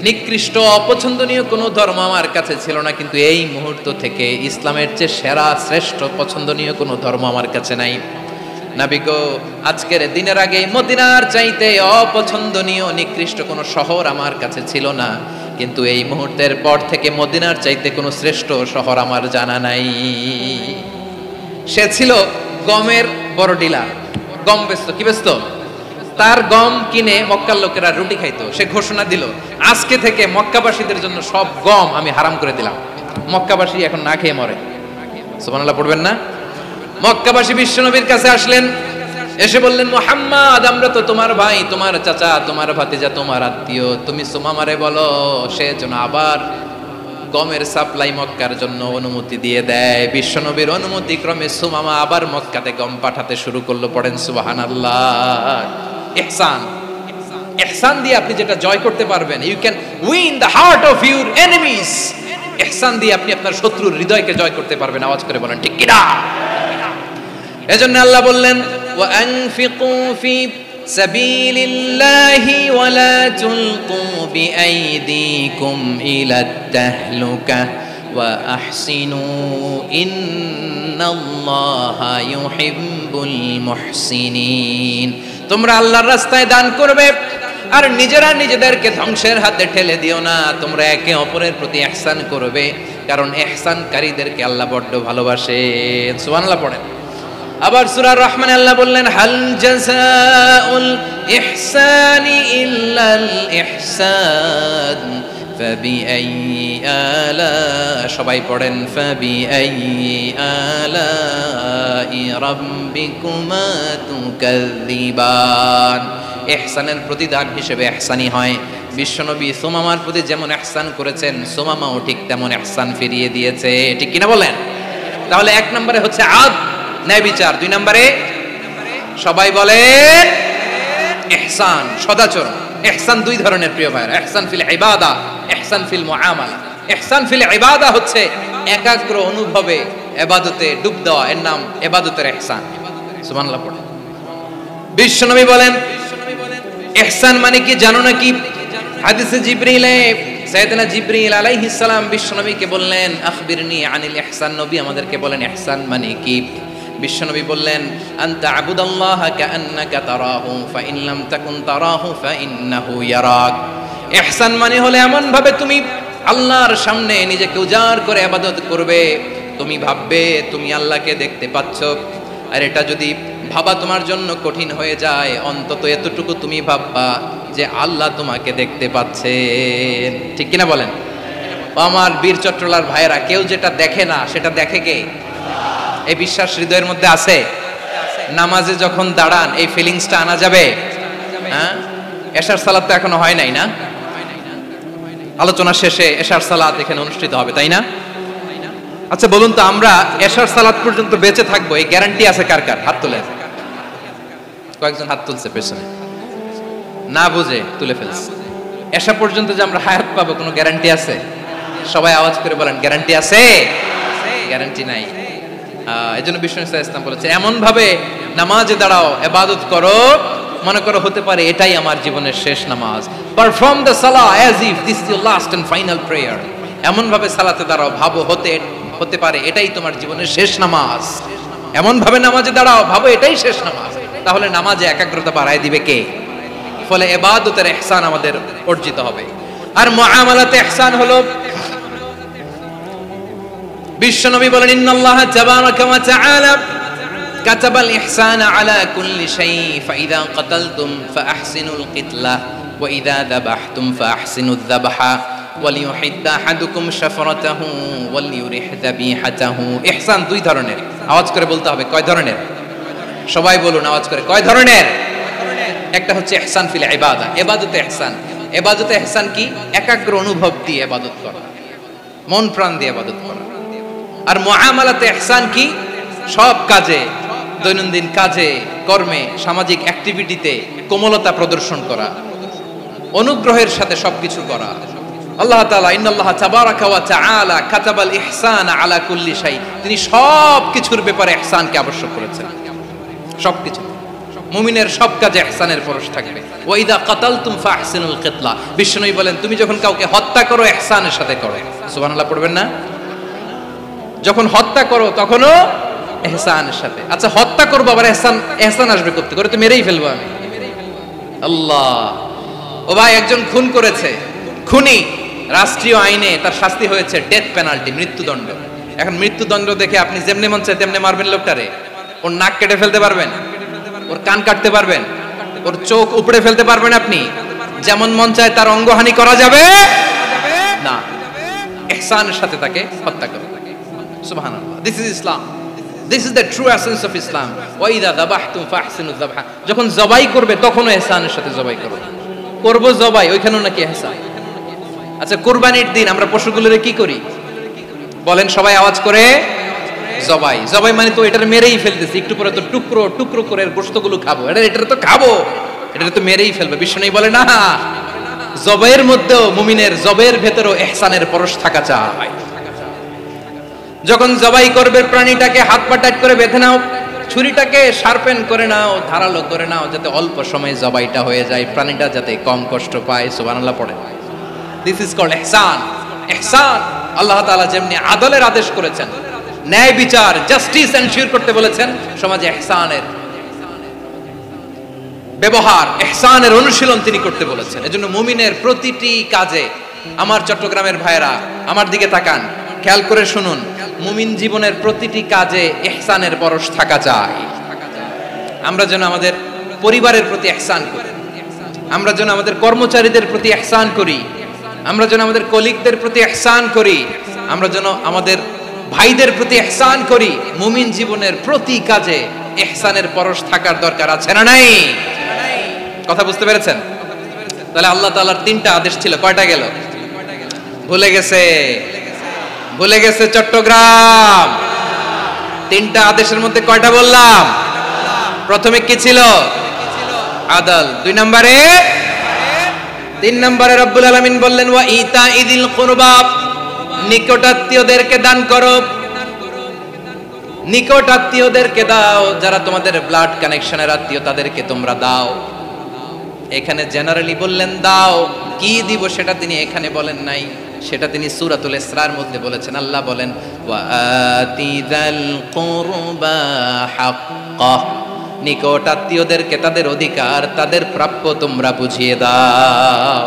নিকৃষ্ট অপছন্দনীয় কোনো ধর্ম আমার কাছে ছিল না, কিন্তু এই মুহূর্ত থেকে ইসলামের চেয়ে সেরা শ্রেষ্ঠ পছন্দনীয় কোনো ধর্ম আমার কাছে নাই। নবী গো, আজকের দিনের আগে মদিনার চাইতে অপছন্দনীয় নিকৃষ্ট কোনো শহর আমার কাছে ছিল না, কিন্তু এই মুহূর্তের পর থেকে মদিনার চাইতে কোনো শ্রেষ্ঠ শহর আমার জানা নাই। সে ছিল গমের বড় ডিলার, গম বেচত। কি বেচত? তার গম কিনে মক্কার লোকেরা রুটি খাইতো। সে ঘোষণা দিল আজকে থেকে মক্কাবাসীদের জন্য সব গম আমি হারাম করে দিলাম, মক্কাবাসী এখন না খেয়ে মরে। সুবহানাল্লাহ পড়বেন না? মক্কাবাসী বিশ্বনবীর কাছে আসলেন এসে বললেন, মুহাম্মদ আমরা তো তোমার ভাই, তোমার চাচা, তোমার ভাতিজা, তোমার আত্মীয়, তুমি সুমামারে বলো সে যেন আবার গমের সাপ্লাই মক্কার জন্য অনুমতি দিয়ে দেয়। বিশ্বনবীর অনুমতি ক্রমে সুমামা আবার মক্কাতে গম পাঠাতে শুরু করলো। পড়েন সুবহানাল্লাহ। ইহসান, ইহসান দিয়ে আপনি যেটা জয় করতে পারবেন, you can win the heart of your enemies. ইহসান দিয়ে আপনি আপনার শত্রুর হৃদয়কে জয় করতে পারবেন। আওয়াজ করে বলেন ঠিক কিনা। এজন্য আল্লাহ বললেন, ওয়া আনফিকু ফি সাবিলিল্লাহি ওয়া লা তুলকু বিআইদিকুম ইলাত তাহলুকা ওয়া আহসিনু ইন্নাল্লাহা ইউহিব্বুল মুহসিনিন। তোমরা আল্লাহর রাস্তায় দান করবে আর নিজেরা নিজেদেরকে ধ্বংসের হাতে ঠেলে দিও না। তোমরা একে অপরের প্রতি ইহসান করবে, কারণ ইহসানকারীদেরকে আল্লাহ বড় ভালোবাসেন। সুবহানাল্লাহ পড়েন। আবার সূরা রহমান আল্লাহ বললেন, হাল জাযাউল ইহসানি ইল্লাল ইহসান ফাবিআইয়ি আলা, সবাই পড়েন, ফাবিআইয়ি আলাই রাব্বিকুমা তুকাযযিবান। ইহসানের প্রতিদান হিসেবে ইহসানি হয়। বিশ্বনবী সুমামার প্রতি যেমন ইহসান করেছেন, সুমামাও ঠিক তেমন ইহসান ফিরিয়ে দিয়েছে। ঠিক কিনা বলেন? তাহলে এক নম্বরে হচ্ছে আদ, ন্যায় বিচার। দুই নম্বরে সবাই বলেন ইহসান, সদাচরণ। ইহসান দুই ধরনের প্রিয় ভাইরা, ইহসান ফিল ইবাদা, ইহসান ফিল মুআমালা। ইহসান ফিল ইবাদা হচ্ছে একাগ্র অনুভবে ইবাদতে ডুব দেওয়া, এর নাম ইবাদতের ইহসান। সুবহানাল্লাহ পড়েন। বিশ্বনবী বলেন ইহসান মানে কি জানো নাকি? হাদিসে জিবরিলে সাইয়েদনা জিবরিল আলাইহিস সালাম বিশ্বনবীকে বললেন, আখবিরনি আনিল ইহসান। নবী আমাদেরকে বলেন ইহসান মানে কি? বিশ্বনবী বললেন, আনতা আবুদাল্লাহা কাআন্নাকা তারাহু ফাইন লাম তাকুন তারাহু ফাইন্নাহু ইয়ারাক। ইহসান মানে হলো এমন ভাবে তুমি আল্লাহর সামনে নিজেকে উজাড় করে ইবাদত করবে, তুমি ভাববে তুমি আল্লাহকে দেখতে পাচ্ছ। আর এটা যদি ভাবা তোমার জন্য কঠিন হয়ে যায়, অন্তত এতটুকু তুমি ভাববা যে আল্লাহ তোমাকে দেখতে পাচ্ছেন। ঠিক কিনা বলেন? আমার বীর চট্টলার ভাইয়েরা, কেউ যেটা দেখে না সেটা দেখে কে? এই বিশ্বাস হৃদয়ের মধ্যে আছে? নামাজে যখন দাঁড়ান এই ফিলিংসটা আনা যাবে? হ্যাঁ, এশার সালাত তো এখনো হয় নাই না? আলোচনা শেষে এশার সালাত এখানে অনুষ্ঠিত হবে, তাই না? আচ্ছা বলুন তো, আমরা এশার সালাত পর্যন্ত বেঁচে থাকবো এই গ্যারান্টি আছে কার কার? হাত তুলে। কয়েকজন হাত তুলছে পেছনে, না বুঝে তুলে ফেলছে। এশা পর্যন্ত যে আমরা হায়াত পাবো কোনো গ্যারান্টি আছে? সবাই আওয়াজ করে বলেন গ্যারান্টি আছে? গ্যারান্টি নাই। এজন্য বিষ্ণু ইসলাম বলেছে, এমন ভাবে নামাজে দাঁড়াও, ইবাদত করো, মনে করো হতে পারে এটাই আমার জীবনের শেষ নামাজ। পারফর্ম দ্য সালাহ as if this is your last and final prayer. এমন ভাবে সালাতে দাঁড়াও, ভাবো হতে পারে এটাই তোমার জীবনের শেষ নামাজ। এমন ভাবে নামাজে দাঁড়াও, ভাবো এটাই শেষ নামাজ। তাহলে নামাজে একাগ্রতা বাড়ায় দিবে কে? ফলে ইবাদতের ইহসান আমাদের অর্জিত হবে। আর মুআমালাতে ইহসান হলো, বিশ্বনবী বলেন, ইন্নাল্লাহা তাবারাকা ওয়া তাআলা কাতাবাল ইহসানা আলা কুল্লি শাই ফাইদা কাতালতুম ফাআহসিনুল কিতলা ওয়া ইযা যাবাহতুম ফাআহসিনুয যাবহা ওয়ালিউহিদ্দা আহাদুকুম শাফরাতাহু ওয়ালিউরিহ যাবিহাতাহু। ইহসান দুই ধরনের। আওয়াজ করে বলতে হবে কয় ধরনের? সবাই বলুন আওয়াজ করে, কয় ধরনের? একটা হচ্ছে ইহসান ফিল ইবাদা, ইবাদতে ইহসান। ইবাদতে ইহসান কি? একাগ্র অনুভব দিয়ে ইবাদত করা, মন প্রাণ দিয়ে ইবাদত করা। আর মুআমালাতে ইহসান কি? সব কাজে, দৈনন্দিন কাজে, কর্মে, সামাজিক অ্যাক্টিভিটিতে কোমলতা প্রদর্শন করা, অনুগ্রহের সাথে সবকিছু করা। আল্লাহ তাআলা ইন্নাল্লাহা তাবারাকা ওয়া তাআলা কাতাবাল ইহসানা আলা কুল্লি শাই, তিনি সব কিছুর ব্যাপারে ইহসানকে আবশ্যক করেছেন। সবকিছু, মুমিনের সব কাজে ইহসানের পরশ থাকবে। ওয়া ইযা কাতালতুম ফাহসিনুল কিতলা, বিশ্বনবী বলেন তুমি যখন কাউকে হত্যা করো ইহসানের সাথে করো। সুবহানাল্লাহ পড়বেন না? যখন হত্যা করো তখনও ইহসানের সাথে। আচ্ছা হত্যা করবো আবার ইহসান আসবে করতে করে? তো মেরেই ফেলবো আমি। আল্লাহ, ও ভাই একজন খুন করেছে, খুনি, রাষ্ট্রীয় আইনে তার শাস্তি হয়েছে ডেথ পেনাল্টি, মৃত্যুদণ্ড। এখন মৃত্যুদণ্ড দেখে আপনি যেমনি মন চায় তেমনি মারবেন লোকটারে? ওর নাক কেটে ফেলতে পারবেন? ওর কান কাটতে পারবেন? ওর চোখ উপড়ে ফেলতে পারবেন আপনি? যেমন মন চায় তার অঙ্গহানি করা যাবে না। ইহসানের সাথে তাকে হত্যা করো। সুবহানাল্লাহ, this is Islam. This is the true essence of Islam. ওয়া ইযা যাবাহতুম ফাহসিনুয যাবহা, যখন জবাই করবে তখনও ইহসানের সাথে জবাই করবে। করব জবাই, ওইখানেও নাকি ইহসান। আচ্ছা, কুরবানির দিন আমরা পশুগুলোরে কি করি বলেন সবাই আওয়াজ করে? জবাই। জবাই মানে তো এটার মেরেই ফেলতেছি, একটু পরে তো টুকরো টুকরো করে গোশতগুলো খাবো, এটা তো খাবো, এটা তো মেরেই ফেলবে। বিষ্ণু বলে না, জবাইয়ের মধ্যেও মুমিনের জবাইয়ের ভেতরেও ইহসানের পরশ থাকা চাই। যখন জবাই করবে প্রাণীটাকে হাত পা টাইট করে বেঁধে নাও, ছুরিটাকে শার্পেন করে নাও, ধারালো করে নাও, যাতে অল্প সময়ে জবাইটা হয়ে যায়, প্রাণীটা যাতে কম কষ্ট পায়। সুবহানাল্লাহ পড়ে। দিস ইজ কল্ড ইহসান। ইহসান আল্লাহ তাআলা যেমনি আদলের আদেশ করেছেন, ন্যায় বিচার জাস্টিস এনশিওর করতে বলেছেন, সমাজে ইহসানের ব্যবহার, ইহসানের অনুশীলন তিনি করতে বলেছেন। এজন্য মুমিনের প্রতিটি কাজে, আমার চট্টগ্রামের ভাইরা আমার দিকে তাকান, খেয়াল করে শুনুন, মুমিন জীবনের প্রতিটি কাজে ইহসানের পরশ থাকা চাই। আমরা যেন আমাদের পরিবারের প্রতি ইহসান করি, আমরা যেন আমাদের কর্মচারীদের প্রতি ইহসান করি, আমরা যেন আমাদের কলিগদের প্রতি ইহসান করি, আমরা যেন আমাদের ভাইদের প্রতি ইহসান করি। মুমিন জীবনের প্রতি কাজে ইহসানের পরশ থাকার দরকার আছে না নাই? কথা বুঝতে পেরেছেন? তাহলে আল্লাহ তাআলার তিনটা আদেশ ছিল, কয়টা গেল? ভুলে গেছে, ভুলে গেছে চট্টগ্রাম। তিনটা আদেশের মধ্যে কয়টা বললাম? প্রথমে কি ছিল? আদল। 2 নম্বরে, 3 নম্বরে রব্বুল আলামিন বললেন ওয়া ইতাইদিল কুরবা, নিকটাত্মীয়দেরকে দান করো। নিকটাত্মীয়দেরকে দাও, যারা তোমাদের ব্লাড কানেকশনের আত্মীয় তাদেরকে তোমরা দাও। এখানে জেনারেলি বললেন দাও, কি দিব সেটা তিনি এখানে বলেন নাই, সেটা তিনি সূরাতুল ইসরার মধ্যে বলেছেন। আল্লাহ বলেন ওয়া আতিযাল কুরবা হাক্কা, নিকট আত্মীয়দেরকে তাদের অধিকার, তাদের প্রাপ্য তোমরা বুঝিয়ে দাও।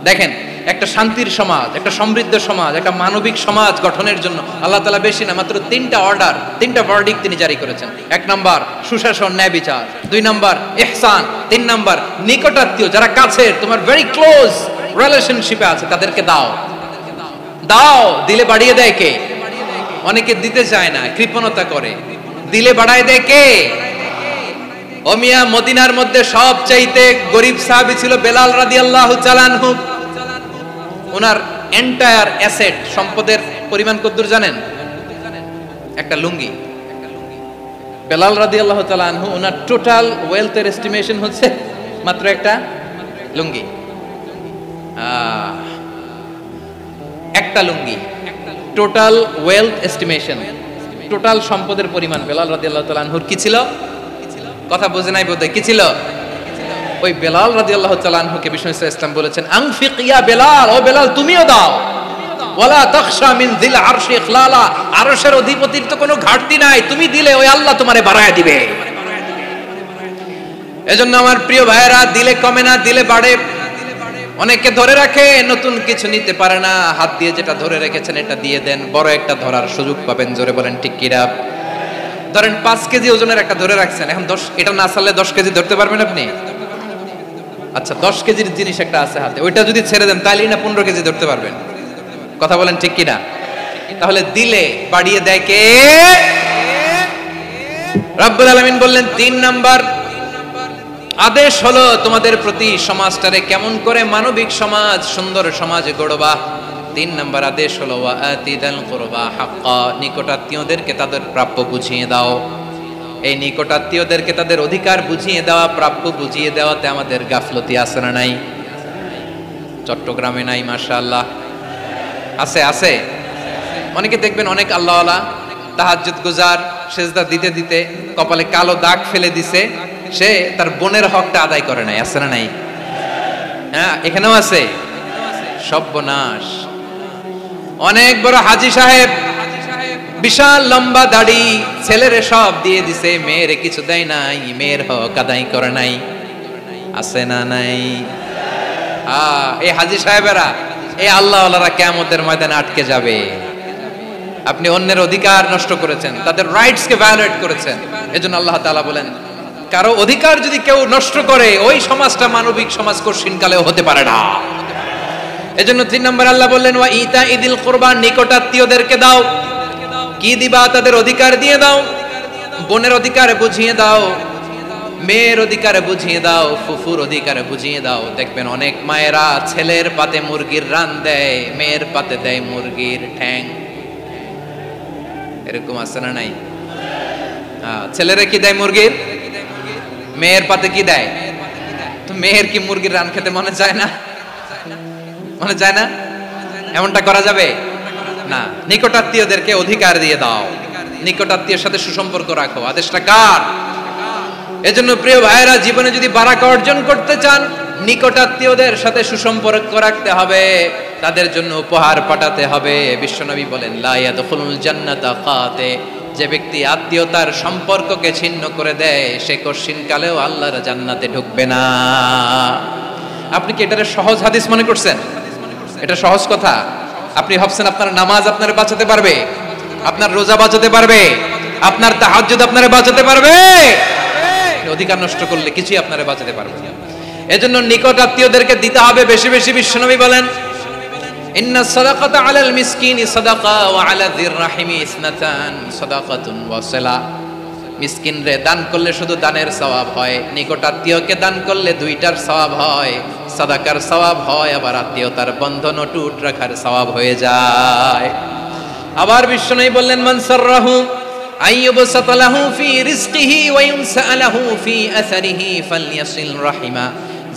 দেখেন, একটা শান্তির সমাজ, একটা সমৃদ্ধ সমাজ, একটা মানবিক সমাজ গঠনের জন্য আল্লাহ তাআলা বেশি না, মাত্র 3টা অর্ডার, 3টা ভার্ডিক্ট তিনি জারি করেছেন। 1 নাম্বার সুশাসন, ন্যায় বিচার। 2 নাম্বার ইহসান। 3 নাম্বার নিকটাত্মীয়, যারা কাছে, তোমার ভেরি ক্লোজ রিলেশনশিপে আছে, তাদেরকে দাও। দাও, দিলে বাড়িয়ে দেয় কে? অনেকে দিতে চায় না, কৃপণতা করে। দিলে বাড়ায় দেয় কে? ও মিয়া, মদিনার মধ্যে সবচাইতে গরিব সাহাবী ছিল বেলাল রাদিয়াল্লাহু তাআলা আনহু। ওনার এন্টায়ার অ্যাসেট, সম্পদের পরিমাণ কতদূর জানেন? একটা লুঙ্গি। বেলাল রাদিয়াল্লাহু তাআলা আনহু, ওনার টোটাল ওয়েলথের এস্টিমেশন হচ্ছে মাত্র একটা লুঙ্গি। একটা লুঙ্গি, টোটাল ওয়েলথ এস্টিমেশন, টোটাল সম্পদের পরিমাণ বেলাল রাদিয়াল্লাহু তাআলা আনহুর কি ছিল? কথা বুঝে নাই বোধহয়। কি ছিল? ওই বেলাল রাদিয়াল্লাহু তাআলা আনহুকে বিষ্ণু ইসলাম বলেছেন আনফিক ইয়া বেলাল, ও বেলাল তুমিও দাও। ওয়ালা তাখশা মিন যিল আরশি ইখলালা, আরশের অধিপতির তো কোনো ঘাটতি নাই, তুমি দিলে ওই আল্লাহ তোমারে বাড়ায় দিবে। এজন্য আমার প্রিয় ভাইয়েরা, দিলে কমে না, দিলে বাড়ে। অনেকে ধরে রাখে, নতুন কিছু নিতে পারে না, হাত দিয়ে যেটা ধরে রেখেছেন এটা দিয়ে দেন, বড় একটা ধরার সুযোগ পাবেন। জোরে বলেন ঠিক কিনা? ধরেন 5 কেজি ওজনের একটা ধরে রাখছেন, এখন 10, এটা না ছাড়লে 10 কেজি ধরতে পারবেন আপনি? আচ্ছা, 10 কেজির জিনিস একটা আছে হাতে, ওইটা যদি ছেড়ে দেন তাহলেই না 15 কেজি ধরতে পারবেন। কথা বলেন ঠিক কিনা? তাহলে দিলে বাড়িয়ে দেয় কে? রব্বুল আলামিন বললেন 3 নাম্বার আদেশ হলো তোমাদের প্রতি সমাজটারে কেমন করে মানবিক সমাজ, সুন্দর সমাজ গড়বা। 3 নাম্বার আদেশ হলো ওয়া আতিদাল কুরবা হাক্কা, নিকটাত্মীয়দেরকে তাদের প্রাপ্য বুঝিয়ে দাও। এই নিকটাত্মীয়দেরকে তাদের অধিকার বুঝিয়ে দেওয়া, প্রাপ্য বুঝিয়ে দেওয়াতে আমাদের গাফলতি আছে না নাই? চট্টগ্রামে নাই? মাশাআল্লাহ আছে, আছে। অনেকে দেখবেন অনেক আল্লাহওয়ালা তাহাজ্জুদ গুজার, সেজদা দিতে দিতে কপালে কালো দাগ ফেলে দিছে, সে তার বোনের হকটা আদায় করে নাই। আছে না নাই? হ্যাঁ, এখানেও আছে। সর্বনাশ। অনেক বড় হাজী সাহেব, বিশাল লম্বা দাড়ি, ছেলেরে সব দিয়ে দিছে, মেয়েরে কিছু দেয় নাই, মেয়ের হক আদায় করে নাই। আছে না নাই? এই হাজী সাহেবেরা, এই আল্লাহওয়ালারা কিয়ামতের ময়দানে আটকে যাবে। আপনি অন্যের অধিকার নষ্ট করেছেন, তাদের রাইটস কে ভায়োলেট করেছেন। এজন্য আল্লাহ তাআলা বলেন, কারো অধিকার যদি কেউ নষ্ট করে, ওই সমাজটা মানবিক সমাজ কঠিন কালেও হতে পারে না। এজন্য 3 নম্বর আল্লাহ বললেন ওয়া ইতাইদিল কুরবা, নিকটাত্মীয়দেরকে দাও। কি দিবা তাদের অধিকার দিয়ে দাও, বোনের অধিকার বুঝিয়ে দাও, মেয়ের অধিকার বুঝিয়ে দাও, ফুফুর অধিকার বুঝিয়ে দাও। দেখবেন অনেক মায়েরা ছেলের পাতে মুরগির রান দেয়, মেয়ের পাতে দেয় মুরগির ঠ্যাং। এরকম আছে না নাই? ছেলেরা কি দেয় মুরগির, মেয়ের পাতে কি দেয়? তো মেয়ের কি মুরগির রান খেতে মনে চায় না? মনে চায় না? এমনটা করা যাবে না। নিকটাত্মীয়দেরকে অধিকার দিয়ে দাও, নিকটাত্মীয়ের সাথে সুসম্পর্ক রাখো। আদেশটা কার? এজন্য প্রিয় ভাইয়েরা, জীবনে যদি বারাকা অর্জন করতে চান, নিকটাত্মীয়দের সাথে সুসম্পর্ক রাখতে হবে, তাদের জন্য উপহার পাঠাতে হবে। বিশ্বনবী বলেন, লা ইয়াদখুলুল জান্নাতা কাতে, যে ব্যক্তি আত্মীয়তার সম্পর্ককে ছিন্ন করে দেয়, সে কশিনকালেও আল্লাহর জান্নাতে ঢুকবে না। আপনি কি এটারে সহজ হাদিস মনে করছেন? এটা সহজ কথা? আপনি ভাবছেন আপনার নামাজ আপনার বাঁচাতে পারবে, আপনার রোজা বাঁচাতে পারবে, আপনার তাহাজ্জুদ আপনারে বাঁচাতে পারবে? অধিকার নষ্ট করলে কিছুই আপনারে বাঁচাতে পারবে না। এজন্য নিকট আত্মীয়দেরকে দিতে হবে বেশি বেশি। বিশ্বনবী বলেন, ইন্না সাদাকাতা আলাল মিসকিনি সাদাকা ওয়া আলা যির রাহিমি ইসনাতান সাদাকাতুন ওয়া সিলা। মিসকিনরে দান করলে শুধু দানের সওয়াব হয়, নিকট আত্মীয়কে দান করলে দুইটার সওয়াব হয়, সাদাকার সওয়াব হয়, আবার আত্মীয়তার বন্ধন অটুট রাখার সওয়াব হয়ে যায়। আবার বিশ্বনবী বললেন, মান সাররাহু আইয়ুবসাতা লাহু ফি রিজকিহি ওয়া ইউনসা লাহু ফি আসারিহি ফালইয়াসিল রাহিমা।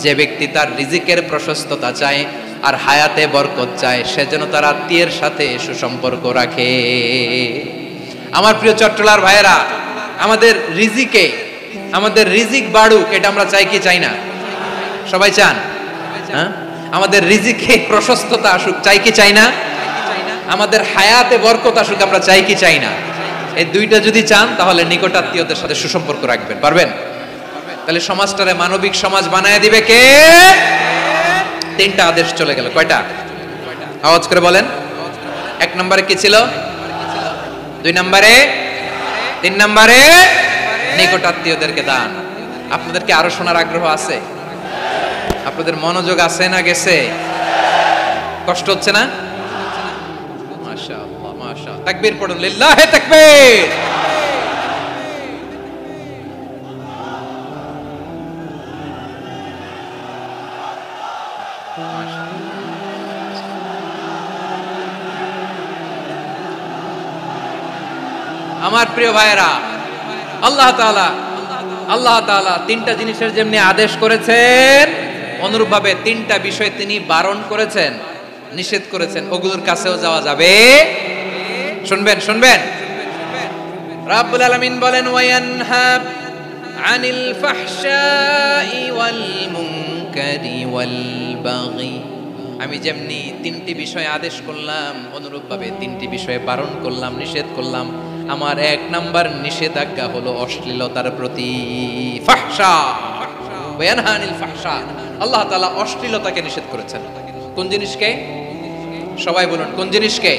যে ব্যক্তি তার রিজিকের প্রশস্ততা চায় আর হায়াতে বরকত চায়, সে যেন তার আত্মীয়ের সাথে সুসম্পর্ক রাখে। আমার প্রিয় চট্টলার ভাইয়েরা, আমাদের রিজিকে, আমাদের রিজিক বাড়ুক, এটা আমরা চাই কি চাই না? সবাই চান? হ্যাঁ, আমাদের রিজিকে প্রশস্ততা আসুক, চাই কি চাই না? আমাদের হায়াতে বরকত আসুক, আমরা চাই কি চাই না? এই দুইটা যদি চান, তাহলে নিকটাত্মীয়দের সাথে সুসম্পর্ক রাখবেন। পারবেন? তাহলে সমাজটারে মানবিক সমাজ বানায় দিবে কে? তিনটা আদেশ চলে গেল। কয়টা? আওয়াজ করে বলেন। এক নম্বরে কি ছিল? দুই নম্বরে, তিন নম্বরে নিকটাত্মীয়দেরকে দান। আপনাদেরকে আরো শোনার আগ্রহ আছে? আপনাদের মনোযোগ আছে না গেছে? কষ্ট হচ্ছে না? মাশাআল্লাহ, মাশাআল্লাহ। তাকবীর পড়ুন, লিল্লাহি তাকবীর। আমার প্রিয় ভাইয়েরা, আল্লাহ তাআলা তিনটা জিনিসের যেমনি আদেশ করেছেন, অনুরূপভাবে তিনটা বিষয় তিনি বারণ করেছেন, নিষেধ করেছেন। ওগুলোর কাছেও যাওয়া যাবে। শুনবেন, শুনবেন। রাব্বুল আলামিন বলেন, ওয়ায়ানহা আনিল ফাহশাই ওয়াল মুনকারি ওয়াল বাগি। আমি যেমনি তিনটি বিষয় আদেশ করলাম, অনুরূপভাবে তিনটি বিষয়ে বারণ করলাম, নিষেধ করলাম। আমার এক নাম্বার নিষেধাজ্ঞা হলো অশ্লীলতার প্রতি। ফাহশা, ওয়ায়ানহা আনিল ফাহশা। আল্লাহ তাআলা অশ্লীলতাকে নিষেধ করেছেন। কোন জিনিসকে? সবাই বলুন, কোন জিনিসকে?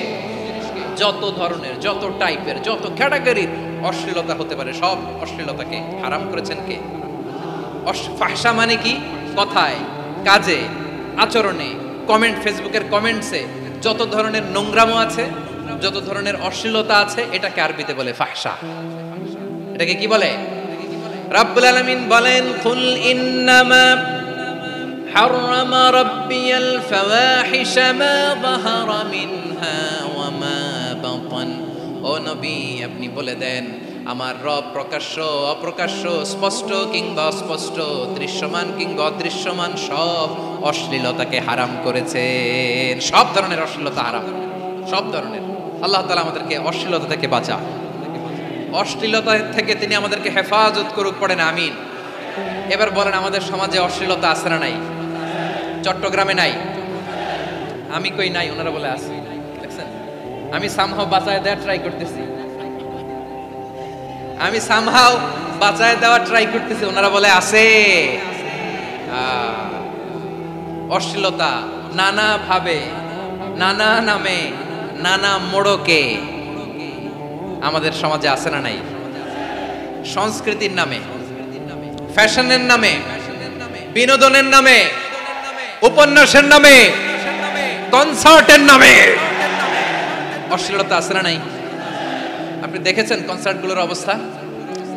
যত ধরনের, যত টাইপের, যত ক্যাটাগরির অশ্লীলতা হতে পারে, সব অশ্লীলতাকে হারাম করেছেন কে? ফাহশা মানে কি? কথায়, কাজে, আচরণে, কমেন্ট, ফেসবুকের কমেন্টসে যত ধরনের নোংরামো আছে, যত ধরনের অশ্লীলতা আছে, এটাকে আরবিতে বলে ফাহশা। এটাকে কি বলে? রাব্বুল আলামিন বলেন, কুল ইন্নামা হাররামা রাব্বিয়াল ফাওয়াহিশা মা যাহারা মিনহা ওয়া মা বাতান। ও নবী, আপনি বলে দেন, আমার রব প্রকাশ্য, অপ্রকাশ্য, স্পষ্ট কিংবা অস্পষ্ট, দৃশ্যমান কিংবা অদৃশ্যমান সব অশ্লীলতাকে হারাম করেছেন। সব ধরনের অশ্লীলতা হারাম, সব ধরনের। আল্লাহ তাআলা আমাদেরকে অশ্লীলতা থেকে বাঁচান, অশ্লীলতা থেকে তিনি আমাদেরকে হেফাজত করুক। পড়েন আমিন। এবার বলেন, আমাদের সমাজে অশ্লীলতা আছে না নাই? চট্টগ্রামে নাই? আমি কই নাই, ওনারা বলে আছে। দেখছেন, আমি সামহাও বাঁচায় দেওয়ার ট্রাই করতেছি, আমি সামহাও বাঁচায় দেওয়ার ট্রাই করতেছি, ওনারা বলে আছে। অশ্লীলতা নানা ভাবে, নানা নামে, নানা মোড়কে আমাদের সমাজে আছে না নাই? সংস্কৃতির নামে, ফ্যাশনের নামে, বিনোদনের নামে, উপন্যাসের নামে, কনসার্টের নামে অশ্লীলতা আছে না নাই? আপনি দেখেছেন কনসার্টগুলোর অবস্থা?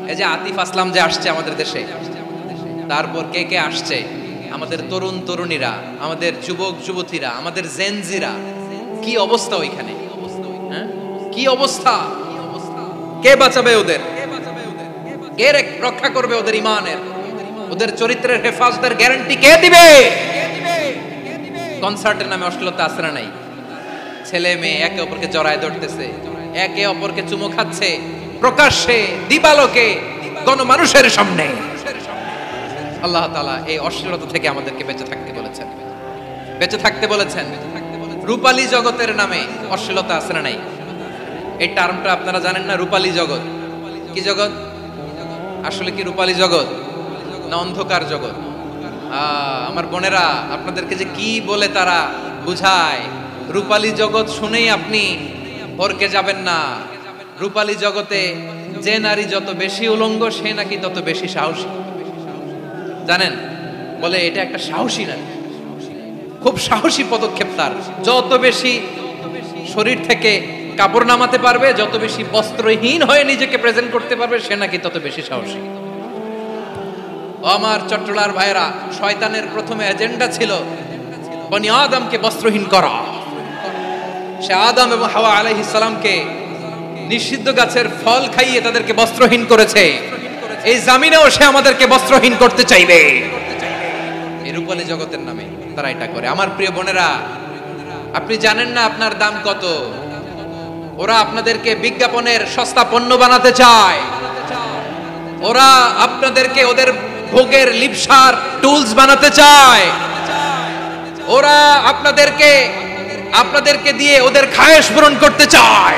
এই যে আতিফ আসলাম যে আসছে আমাদের দেশে, তারপর কে কে আসছে, আমাদের তরুণ তরুণীরা, আমাদের যুবক যুবতীরা, আমাদের জেনজিরা, কি অবস্থা ওইখানে, হ্যাঁ কি অবস্থা? কে বাঁচাবে ওদের? কে রক্ষা করবে ওদের ইমানের, ওদের চরিত্রের হেফাজতের গ্যারান্টি কে দিবে? কনসার্টের নামে অশ্লীলতা আছে না নাই? ছেলে মেয়ে একে অপরকে জড়ায় ধরতেছে, একে অপরকে চুমো খাচ্ছে প্রকাশ্যে, দিবালোকে, গণমানুষের সামনে। আল্লাহ তাআলা এই অশ্লীলতা থেকে আমাদেরকে বেঁচে থাকতে বলেছেন, বেঁচে থাকতে বলেছেন। রূপালী জগতের নামে অশ্লীলতা আছে না নাই? এই টার্মটা আপনারা জানেন না? রূপালী জগৎ কি জগৎ? আসলে কি রূপালী জগৎ না অন্ধকার জগৎ? আমার বোনেরা, আপনাদেরকে যে কি বলে তারা বুঝায়, রূপালী জগৎ শুনেই আপনি ভরকে যাবেন না। রূপালী জগতে যে নারী যত বেশি উলঙ্গ, সে নাকি তত বেশি সাহসী। জানেন, বলে এটা একটা সাহসী নারী, খুব সাহসী পদক্ষেপ তার। যত বেশি শরীর থেকে কাপড় নামাতে পারবে, যত বেশি বস্ত্রহীন হয়ে নিজেকে প্রেজেন্ট করতে পারবে, সে নাকি তত বেশি সাহসী। আমার চট্টলার ভাইরা, শয়তানের প্রথম এজেন্ডা ছিল বনি আদমকে বস্ত্রহীন করা। সে আদম এবং হাওয়া আলাইহিস সালামকে নিষিদ্ধ গাছের ফল খাইয়ে তাদেরকে বস্ত্রহীন করেছে। এই জামিনেও সে আমাদেরকে বস্ত্রহীন করতে চাইবে। এই রূপালী জগতের নামে তারা এটা করে। আমার প্রিয় বোনেরা, আপনি জানেন না আপনার দাম কত। ওরা আপনাদেরকে বিজ্ঞাপনের সস্তা পণ্য বানাতে চায়। ওরা আপনাদেরকে ওদের ভোগের লিপসার টুলস বানাতে চায়। ওরা আপনাদেরকে দিয়ে ওদের খায়েশ পূরণ করতে চায়।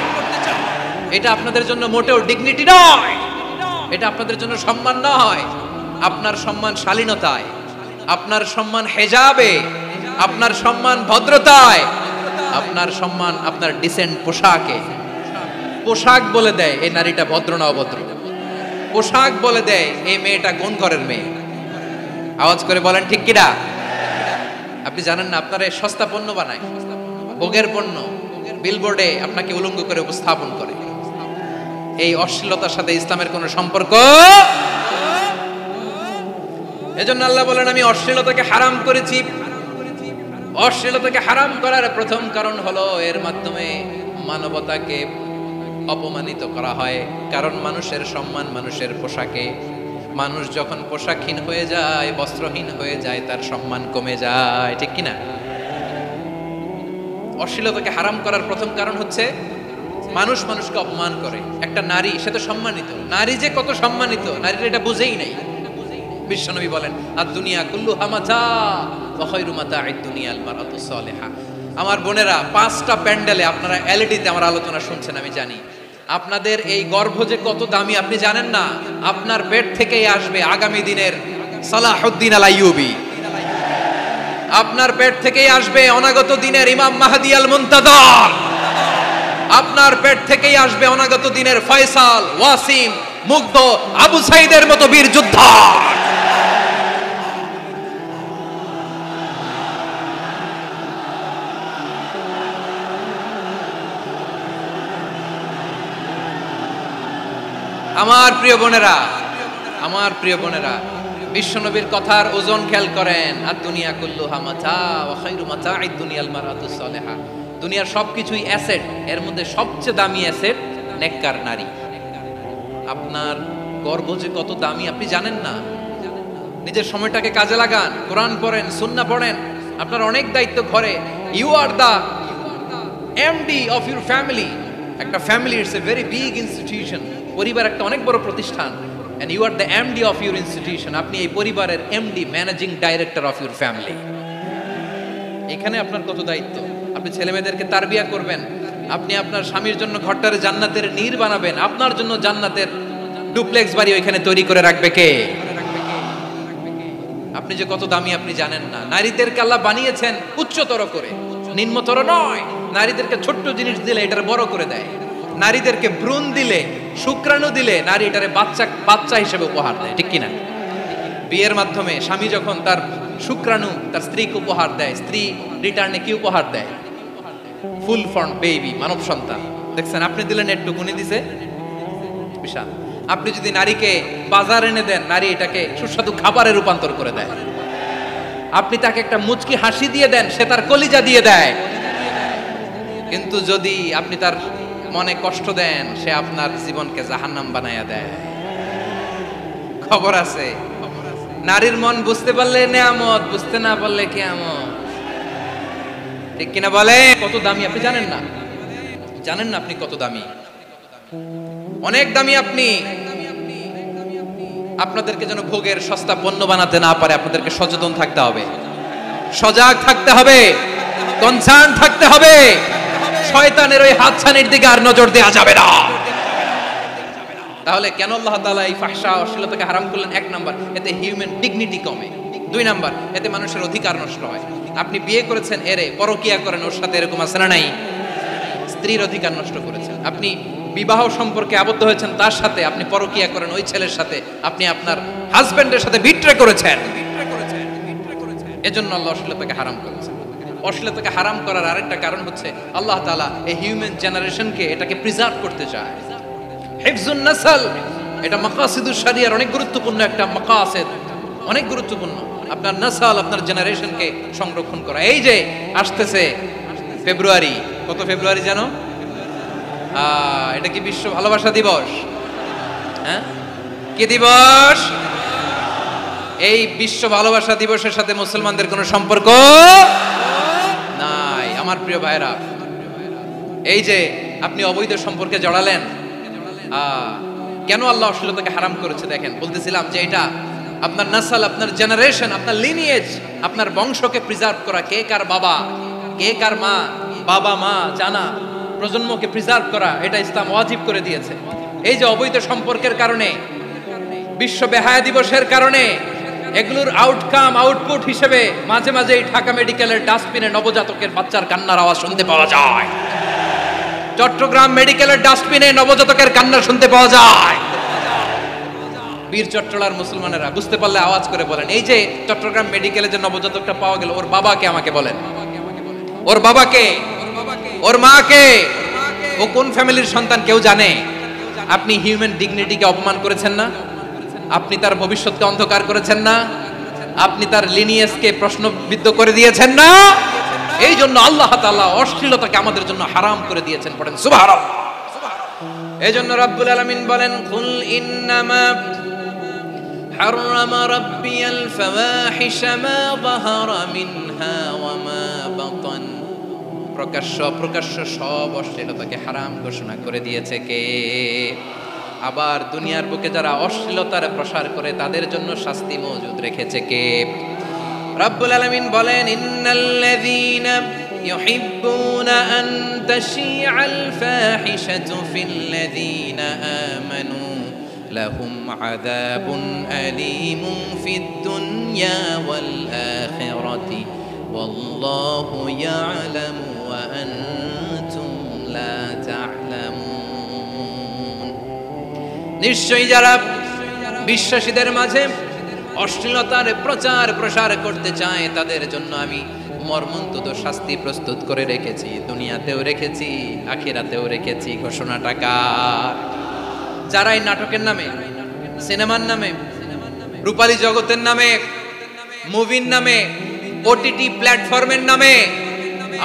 এটা আপনাদের জন্য মোটেও ডিগনিটি নয়, এটা আপনাদের জন্য সম্মান নয়। আপনার সম্মান শালীনতায়, আপনার সম্মান হেজাবে, আপনার সম্মান ভদ্রতায়, আপনার সম্মান আপনার ডিসেন্ট পোশাকে। পোশাক বলে দেয় এই নারীটা ভদ্র না অভদ্র। পোশাক বলে দেয় এই মেয়েটা কোন ঘরের মেয়ে। আওয়াজ করে বলেন ঠিক কিনা? আপনি জানেন না, আপনারা সস্তা পণ্য বানায়, ভোগের পণ্য, বিলবোর্ডে আপনাকে উলঙ্গ করে উপস্থাপন করে। এই অশ্লীলতার সাথে ইসলামের কোনো সম্পর্ক। এজন্য আল্লাহ বলেন, আমি অশ্লীলতাকে হারাম করেছি। অশ্লীলতাকে হারাম করার প্রথম কারণ হলো এর মাধ্যমে মানবতাকে অপমানিত করা হয়। কারণ মানুষের সম্মান মানুষের পোশাকে। মানুষ যখন পোশাকহীন হয়ে যায়, বস্ত্রহীন হয়ে যায়, তার সম্মান কমে যায়, ঠিক কিনা? অশ্লীলতাকে হারাম করার প্রথম কারণ হচ্ছে মানুষ মানুষকে অপমান করে। একটা নারী, সে তো সম্মানিত। নারী যে কত সম্মানিত, নারীরা এটা বুঝেই নাই। বিশ্বনবী বলেন, আদ-দুনিয়া কুল্লুহা মাতা ওয়া খায়রু মাতা'আদ দুনিয়াল মারআতুস সালিহা। আমার বোনেরা, 5টা প্যান্ডেলে আপনারা এলইডিতে আমার আলোচনা শুনছেন, আমি জানি। আপনাদের এই গর্ভ যে কত দামি আপনি জানেন না। আপনার পেট থেকেই আসবে আগামী দিনের সালাহুদ্দিন আল আইয়ুবী। আপনার পেট থেকেই আসবে অনাগত দিনের ইমাম মাহদী আল মুনতাযর। আপনার পেট থেকেই আসবে অনাগত দিনের ফয়সাল, ওয়াসিম, মুগ্ধ, আবু সাইদের মতো বীর যোদ্ধা। আমার প্রিয় বোনেরা, আমার প্রিয় বোনেরা, বিশ্বনবীর কথার ওজন খেয়াল করেন। আদ-দুনিয়া কুল্লুহা মাতা ওয়া খায়রু মাতা'আদ দুনিয়াল মারআতুস সালিহা। দুনিয়ার সবকিছুই অ্যাসেট, এর মধ্যে সবচেয়ে দামি অ্যাসেট নেককার নারী। আপনার গর্ভ যে কত দামি আপনি জানেন না। নিজের সময়টাকে কাজে লাগান, কোরআন পড়েন, সুন্নাহ পড়েন। আপনার অনেক দায়িত্ব ঘরে। You are the MD of your family. একটা family it's a very big institution. পরিবার একটা অনেক বড় প্রতিষ্ঠান। and you are the MD of your institution. আপনি এই পরিবারের MD, managing director of your family. এখানে আপনার কত দায়িত্ব। আপনি ছেলেমেয়েদেরকে তারবিয়া করবেন। আপনি আপনার স্বামীর জন্য ঘরটারে জান্নাতের নীর বানাবেন। আপনার জন্য জান্নাতের ডুপ্লেক্স বাড়ি ওইখানে তৈরি করে রাখবে কে? আপনি যে কত দামি আপনি জানেন না। নারীদেরকে আল্লাহ বানিয়েছেন উচ্চতর করে, নিম্নতর নয়। নারীদেরকে ছোট্ট জিনিস দিলে এটার বড় করে দেয়। নারীদেরকে ভ্রূণ দিলে, শুক্রাণু দিলে নারী এটারে বাচ্চা হিসেবে উপহার দেয়, ঠিক কিনা? বিয়ের মাধ্যমে স্বামী যখন তার শুক্রাণু তার স্ত্রীকে উপহার দেয়, স্ত্রী রিটার্নে কি উপহার দেয়? ফুল ফর্ম বেবি, মানব সন্তান। দেখছেন, আপনি দিলেন একটু, উনি দিছে বিশাল। আপনি যদি নারীকে বাজার এনে দেন, নারী এটাকে সুস্বাদু খাবারে রূপান্তর করে দেয়। আপনি তাকে একটা মুচকি হাসি দিয়ে দেন, সে তার কলিজা দিয়ে দেয়। কিন্তু যদি আপনি তার মনে কষ্ট দেন, সে আপনার জীবনকে জাহান্নাম বানায়া দেয়। খবর আছে, নারীর মন বুঝতে পারলে নেয়ামত, বুঝতে না পারলে কিয়ামত। ঠিক কিনা বলে? কত দামি আপনি জানেন না? জানেন না আপনি কত দামি? অনেক দামি আপনি। আপনাদেরকে যেন ভোগের সস্তা পণ্য বানাতে না পারে, আপনাদেরকে সচেতন থাকতে হবে, সজাগ থাকতে হবে, কনসার্ন থাকতে হবে। শয়তানের ওই হাতছানির দিকে আর নজর দেওয়া যাবে না। তাহলে কেন আল্লাহ তাআলা এই ফাহশা অশ্লীলতাকে হারাম করলেন? এক নাম্বার, এতে হিউম্যান ডিগনিটি কমে। দুই নাম্বার, এতে মানুষের অধিকার নষ্ট হয়। আপনি বিয়ে করেছেন, এরে পরকিয়া করেন, ওর সাথে এরকম আছে না নাই? স্ত্রীর অধিকার নষ্ট করেছেন। আপনি বিবাহ সম্পর্কে আবদ্ধ হয়েছেন তার সাথে, আপনি পরকিয়া করেন ওই ছেলের সাথে, আপনি আপনার হাজবেন্ডের সাথে বিট্রে করেছেন। এজন্য আল্লাহ অশ্লীলতাকে হারাম করেছেন। অশ্লীলতাকে হারাম করার আরেকটা কারণ হচ্ছে আল্লাহ তাআলা এই হিউম্যান জেনারেশনকে এটাকে প্রিজার্ভ করতে চায়। হিফজুন নাসল, এটা মাকাসিদুশ শরিয়ার অনেক গুরুত্বপূর্ণ একটা মাকাসিদ, অনেক গুরুত্বপূর্ণ। আপনার নাসল, আপনার জেনারেশনকে সংরক্ষণ করা। এই যে আসতেছে ফেব্রুয়ারি, কত ফেব্রুয়ারি জানো? এটা কি বিশ্ব ভালোবাসা দিবস? হ্যাঁ, কি দিবস? এই বিশ্ব ভালোবাসা দিবসের সাথে মুসলমানদের কোনো সম্পর্ক নাই। আমার প্রিয় ভাইরা, এই যে আপনি অবৈধ সম্পর্কে জড়ালেন, কেন আল্লাহ অশ্লীলতাকে হারাম করেছে দেখেন। বলতেছিলাম যে এটা আপনার নাসল, আপনার জেনারেশন, আপনার লিনিয়েজ, আপনার বংশকে প্রিজার্ভ করা। কে কার বাবা, কে কার মা, বাবা মা জানা, প্রজন্মকে প্রিজার্ভ করা, এটা ইসলাম ওয়াজিব করে দিয়েছে। এই যে অবৈধ সম্পর্কের কারণে, বিশ্ব বেহায়া দিবসের কারণে, এগুলোর আউটকাম, আউটপুট হিসেবে মাঝে মাঝে এই ঢাকা মেডিকেলের ডাস্টবিনে নবজাতকের বাচ্চার কান্নার আওয়াজ শুনতে পাওয়া যায়। চট্টগ্রাম মেডিকেলের ডাস্টবিনে নবজাতকের কান্না শুনতে পাওয়া যায়। বীর চট্টলার মুসলমানেরা বুঝতে পারলে আওয়াজ করে বলেন, এই যে চট্টগ্রাম মেডিকেলে যে নবজাতকটা পাওয়া গেল, ওর বাবাকে আমাকে বলেন, ওর বাবাকে, ওর মাকে, ও কোন ফ্যামিলির সন্তান কেউ জানে? আপনি হিউম্যান ডিগনিটিকে অপমান করেছেন না? আপনি তার ভবিষ্যৎকে অন্ধকার করেছেন না? আপনি তার লিনিয়েজকে প্রশ্নবিদ্ধ করে দিয়েছেন না? এই জন্য আল্লাহ তাআলা অশ্লীলতাকে আমাদের জন্য হারাম করে দিয়েছেন। পড়েন সুবহানাল্লাহ। এই জন্য রাব্বুল আলামিন বলেন, কুল ইন্নামা হাররামা রাব্বিয়াল ফাওয়াহিশা মা যাহারা মিনহা ওয়া মা বাতান। প্রকাশ্য অপ্রকাশ্য সব অশ্লীলতাকে হারাম ঘোষণা করে দিয়েছে কে? আবার দুনিয়ার বুকে যারা অশ্লীলতার প্রসার করে তাদের জন্য শাস্তি মজুদ রেখেছে কে? রাব্বুল আলামিন বলেন, ইন্নাল্লাযীনা ইউহিব্বুনা আন তাশিআল ফাহিশাতু ফিল্লাযীনা আমানু লাহুম আযাবুন আলীমুন ফিদ দুনিয়া ওয়াল আখিরাতি ওয়াল্লাহু ইয়ালামু ওয়া আনতুম লা তা'লামুন। নিশ্চয়ই যারা বিশ্বাসীদের মাঝে অশ্লীলতার প্রচার প্রসার করতে চায় তাদের জন্য আমি মর্মন্তুদ শাস্তি প্রস্তুত করে রেখেছি, দুনিয়াতেও রেখেছি, আখিরাতেও রেখেছি। ঘোষণাটা কার? যারা এই নাটকের নামে, সিনেমার নামে, রূপালী জগতের নামে, মুভির নামে, ওটিটি প্ল্যাটফর্মের নামে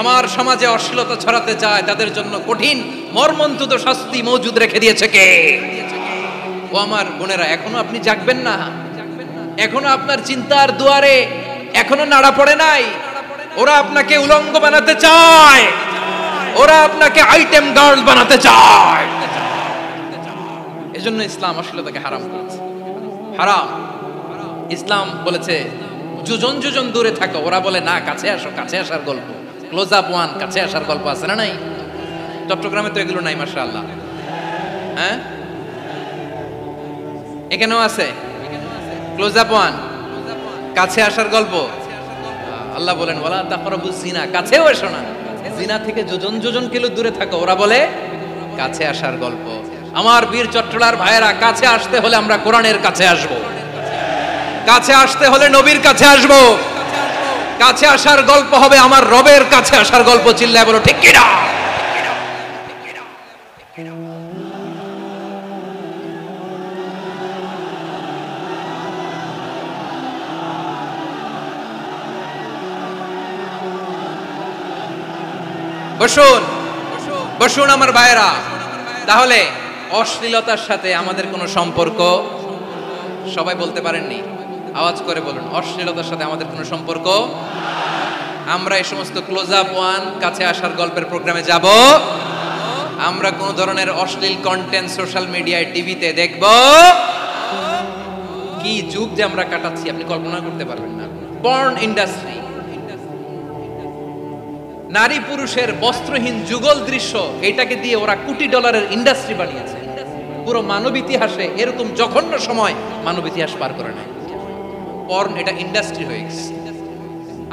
আমার সমাজে অশ্লীলতা ছড়াতে চায়, তাদের জন্য কঠিন মর্মন্তুদ শাস্তি মজুদ রেখে দিয়েছে কে? ও আমার বোনেরা, এখনো আপনি জাগবেন না? এখনো আপনার চিন্তার দুয়ারে এখনো নাড়া পড়ে নাই? ওরা আপনাকে উলঙ্গ বানাতে চায়, ওরা আপনাকে আইটেম গার্ল বানাতে চায়। এজন্য ইসলাম অশ্লীলতাকে হারাম করেছে। হারাম। ইসলাম বলেছে যোজন যোজন দূরে থাকো, ওরা বলে না কাছে আসো, কাছে আসার গল্প, ক্লোজ আপ ওয়ান, কাছে আসার গল্প আছে না নাই? চট্টগ্রামে তো এগুলো নাই মাশাআল্লাহ। হ্যাঁ, এখানেও আছে ক্লোজ আপ ওয়ান, কাছে আসার গল্প। আল্লাহ বলেন ওয়ালা তাকরাবুজ জিনা, কাছেও এসো না, জিনা থেকে যোজন যোজন কিলো দূরে থাকো, ওরা বলে কাছে আসার গল্প। আমার বীর চট্টলার ভাইয়েরা, কাছে আসতে হলে আমরা কোরআনের কাছে আসব, কাছে আসতে হলে নবীর কাছে আসব, কাছে আসার গল্প হবে আমার রবের কাছে আসার গল্প। চিল্লায় বলো ঠিক কিনা? বসুন বসুন আমার ভাইরা। তাহলে অশ্লীলতার সাথে আমাদের কোনো সম্পর্ক, সবাই বলতে পারেননি, আওয়াজ করে বলুন, অশ্লীলতার সাথে আমাদের কোনো সম্পর্ক। আমরা এই সমস্ত ক্লোজ আপ ওয়ান, কাছে আসার গল্পের প্রোগ্রামে যাব, আমরা কোন ধরনের অশ্লীল কন্টেন্ট সোশ্যাল মিডিয়ায় টিভিতে দেখব। কি যুগ যে আমরা কাটাচ্ছি আপনি কল্পনা করতে পারবেন না। পর্ন ইন্ডাস্ট্রি, নারী পুরুষের বস্ত্রহীন যুগল দৃশ্য, এটাকে দিয়ে ওরা কোটি ডলারের ইন্ডাস্ট্রি বানিয়েছে। পুরো মানব ইতিহাসে এরকম জঘন্য সময় মানব ইতিহাস পার করে নাই। পর্ন এটা ইন্ডাস্ট্রি হয়ে গেছে।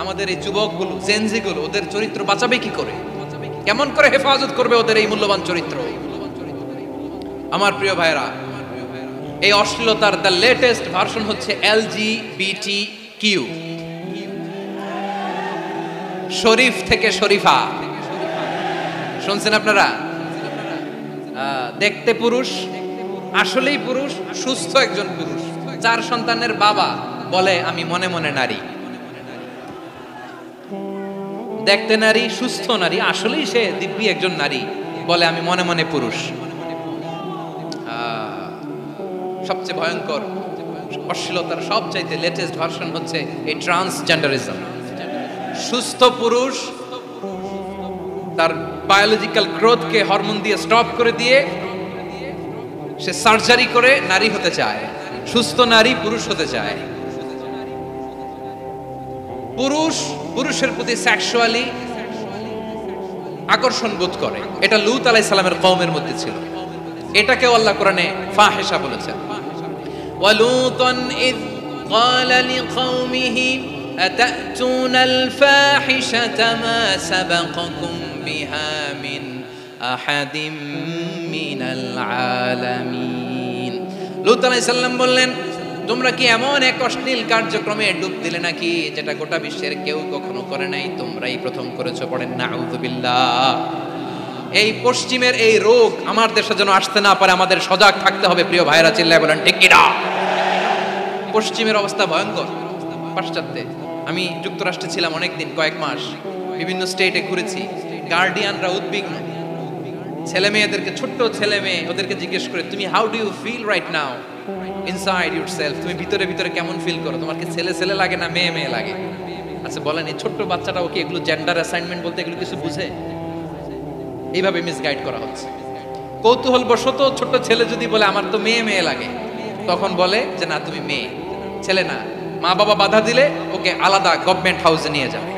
আমাদের এই যুবকগুলো, জেনজিগুলো, ওদের চরিত্র বাঁচাবে কি করে, কেমন করে হেফাজত করবে ওদের এই মূল্যবান চরিত্র? আমার প্রিয় ভাইরা, এই অশ্লীলতার দ্য লেটেস্ট ভার্সন হচ্ছে LGBTQ, শরীফ থেকে শরীফা। শুনছেন আপনারা? দেখতে পুরুষ, আসলেই পুরুষ, সুস্থ একজন পুরুষ, 4 সন্তানের বাবা, বলে আমি মনে মনে নারী। দেখতে নারী, সুস্থ নারী, আসলেই সে দিব্যি একজন নারী, বলে আমি মনে মনে পুরুষ। সবচেয়ে ভয়ঙ্কর অশ্লীলতার সবচাইতে লেটেস্ট ভার্সন হচ্ছে এই ট্রান্সজেন্ডারিজম। সুস্থ পুরুষ তার বায়োলজিক্যাল গ্রোথকে হরমোন দিয়ে স্টপ করে দিয়ে সে সার্জারি করে নারী হতে চায়, সুস্থ নারী পুরুষ হতে চায়। পুরুষ পুরুষের প্রতি সেক্সুয়ালি আকর্ষণ বোধ করে, এটা লূত আলাইহিস সালামের কওমের মধ্যে ছিল। এটাকে আল্লাহ কোরআনে ফাহিশা বলেছেন। ওয়ালুতান ইয ক্বালা লিকওমিহি আতাতুনাল ফাহিশাতা মা সাবাকাকুম বিহা মিন আহাদিম মিনাল আলামিন। লূত আলাইহিস সালাম বললেন, তোমরা কি এমন এক অশ্লীল কার্যক্রমে ডুব দিলে নাকি যেটা গোটা বিশ্বের কেউ কখনো করে নাই, তোমরাই প্রথম করেছো। পড়েন নাউযুবিল্লাহ। এই পশ্চিমের এই রোগ আমার দেশে যেন আসতে না পারে, আমাদের সজাগ থাকতে হবে। প্রিয় ভাইরা, চিল্লায় বলেন ঠিক কিনা? পশ্চিমের অবস্থা ভয়ঙ্কর। পাশ্চাত্যে, আমি যুক্তরাষ্ট্রে ছিলাম অনেকদিন, কয়েক মাস, বিভিন্ন স্টেটে ঘুরেছি। গার্ডিয়ানরা উদ্বিগ্ন, ছেলে মেয়েদেরকে, ছোট্ট ছেলে মেয়ে, ওদেরকে জিজ্ঞেস করে, তুমি how do you feel right now inside yourself, তুমি ভিতরে ভিতরে কেমন ফিল করো, তোমার কি ছেলে ছেলে লাগে না মেয়ে মেয়ে লাগে? আচ্ছা বলেন, এই ছোট্ট বাচ্চাটাও কি এগুলো জেন্ডার অ্যাসাইনমেন্ট বলতে এগুলো কিছু বুঝে? এইভাবে মিসগাইড করা হচ্ছে। কৌতূহল বশত ছোট্ট ছেলে যদি বলে আমার তো মেয়ে মেয়ে লাগে, তখন বলে যে না তুমি মেয়ে, ছেলে না। মা বাবা বাধা দিলে ওকে আলাদা গভর্নমেন্ট হাউসে নিয়ে যাবে।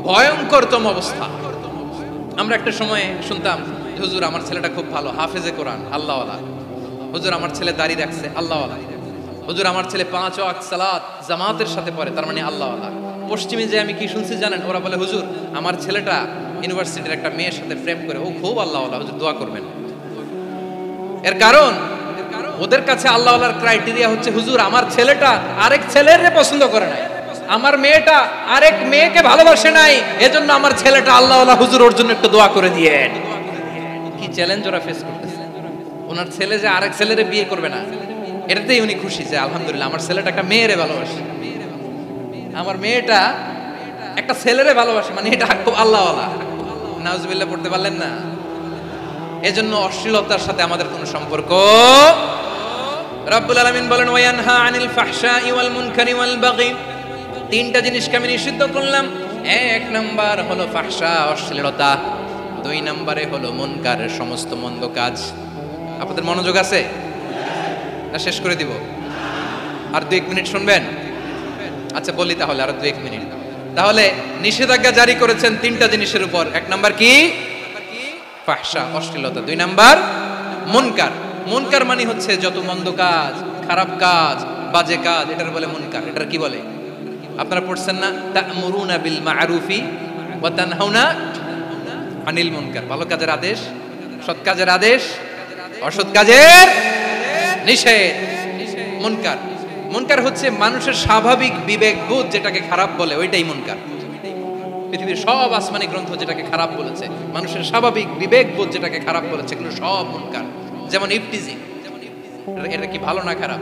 ভয়ঙ্করতম অবস্থা। আমরা একটা সময় শুনতাম, হুজুর আমার ছেলেটা খুব ভালো, হাফেজে কোরআন, আল্লাহওয়ালা। হুজুর আমার ছেলে দাড়ি রাখছে, আল্লাহওয়ালা। হুজুর আমার ছেলে 5 ওয়াক্ত সালাত জামাতের সাথে পড়ে, তার মানে আল্লাহওয়ালা। পশ্চিমে যে আমি কি শুনছি জানেন? ওরা বলে, হুজুর আমার ছেলেটা ইউনিভার্সিটির একটা মেয়ের সাথে প্রেম করে, ও খুব আল্লাহওয়ালা, হুজুর দোয়া করবেন। এর কারণ ওদের কাছে আল্লাহওয়ালার ক্রাইটেরিয়া হচ্ছে, হুজুর আমার ছেলেটা আরেক ছেলের পছন্দ করে নাই, আমার মেয়েটা আরেক মেয়েকে ভালোবাসে নাই, এজন্য আমার ছেলেটা আল্লাহওয়ালা, হুজুর ওর জন্য একটু দোয়া করে দিয়েন। কি চ্যালেঞ্জ ওরা ফেস করতেছে। ওনার ছেলে যে আরেক ছেলেরে বিয়ে করবে না, এটাতেই উনি খুশি যে আলহামদুলিল্লাহ আমার ছেলেটা একটা মেয়েরে ভালোবাসে, আমার মেয়েটা একটা ছেলেরে ভালোবাসে, মানে এটা খুব আল্লাহওয়ালা। নাউজুবিল্লাহ পড়তে পারলেন না? এজন্য অশ্লীলতার সাথে আমাদের কোনো সম্পর্ক। রব্বুল আলামিন বলেন, ওয়ায়ানহা আনিল ফাহশাই ওয়াল মুনকারি ওয়াল বাগি, 3টা জিনিসকে আমি নিষিদ্ধ করলাম। 1 নাম্বার হলো ফাহশা, অশ্লীলতা। 2 নম্বরে হলো মুনকার, সমস্ত মন্দ কাজ। আপনাদের মনোযোগ আছে না? শেষ করে দিব? আর 2-1 মিনিট শুনবেন? আচ্ছা বলি তাহলে, আর 2-1 মিনিট। তাহলে নিষেধাজ্ঞা জারি করেছেন 3টা জিনিসের উপর। 1 নাম্বার কি? ফাহশা, অশ্লীলতা। 2 নাম্বার মুনকার। মুনকার মানে হচ্ছে যত মন্দ কাজ, খারাপ কাজ, বাজে কাজ, এটার বলে মুনকার। এটার কি বলে? আপনারা পড়ছেন না, তা'মুরুনা বিল মা'রুফি ওয়া তানহাউনা আনিল মুনকার। ভালো কাজের আদেশ, সৎ কাজের আদেশ, অসৎ কাজের নিষেধ। মুনকার, মুনকার হচ্ছে মানুষের স্বাভাবিক বিবেক বোধ যেটাকে খারাপ বলে, ওইটাই মুনকার। পৃথিবীর সব আসমানি গ্রন্থ যেটাকে খারাপ বলেছে, মানুষের স্বাভাবিক বিবেক বোধ যেটাকে খারাপ বলেছে, এগুলো সব মুনকার। যেমন ইফটিজিং, এটা কি ভালো না খারাপ?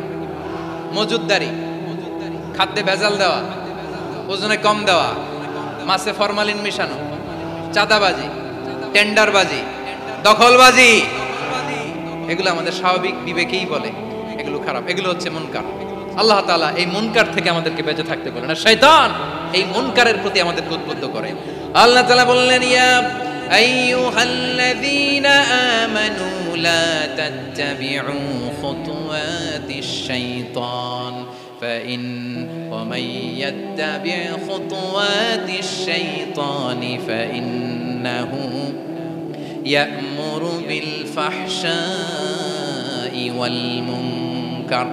মজুদদারি, খাদ্যে ভেজাল দেওয়া, ওজনে কম দেওয়া, মাছে ফরমালিন মিশানো, চাঁদাবাজি, টেন্ডারবাজি, দখলবাজি, এগুলো আমাদের স্বাভাবিক বিবেকেই বলে এগুলো খারাপ, এগুলো হচ্ছে মুনকার। আল্লাহ তাআলা এই মুনকার থেকে আমাদেরকে বেঁচে থাকতে বলেন, আর শয়তান এই মুনকারের প্রতি আমাদেরকে উদ্বুদ্ধ করে। আল্লাহ তাআলা বললেন, ইয়া আইয়ুহাল্লাযীনা আমানু লা তাত্তাবিউ খুতুওয়াতিশ শাইতান ফাইন ওয়া মান ইয়াত্তাবি' খুতুওয়াতিশ শাইতানি ফাইন্নাহু ইয়া'মুরু বিল ফাহশাই ওয়াল মুনকার।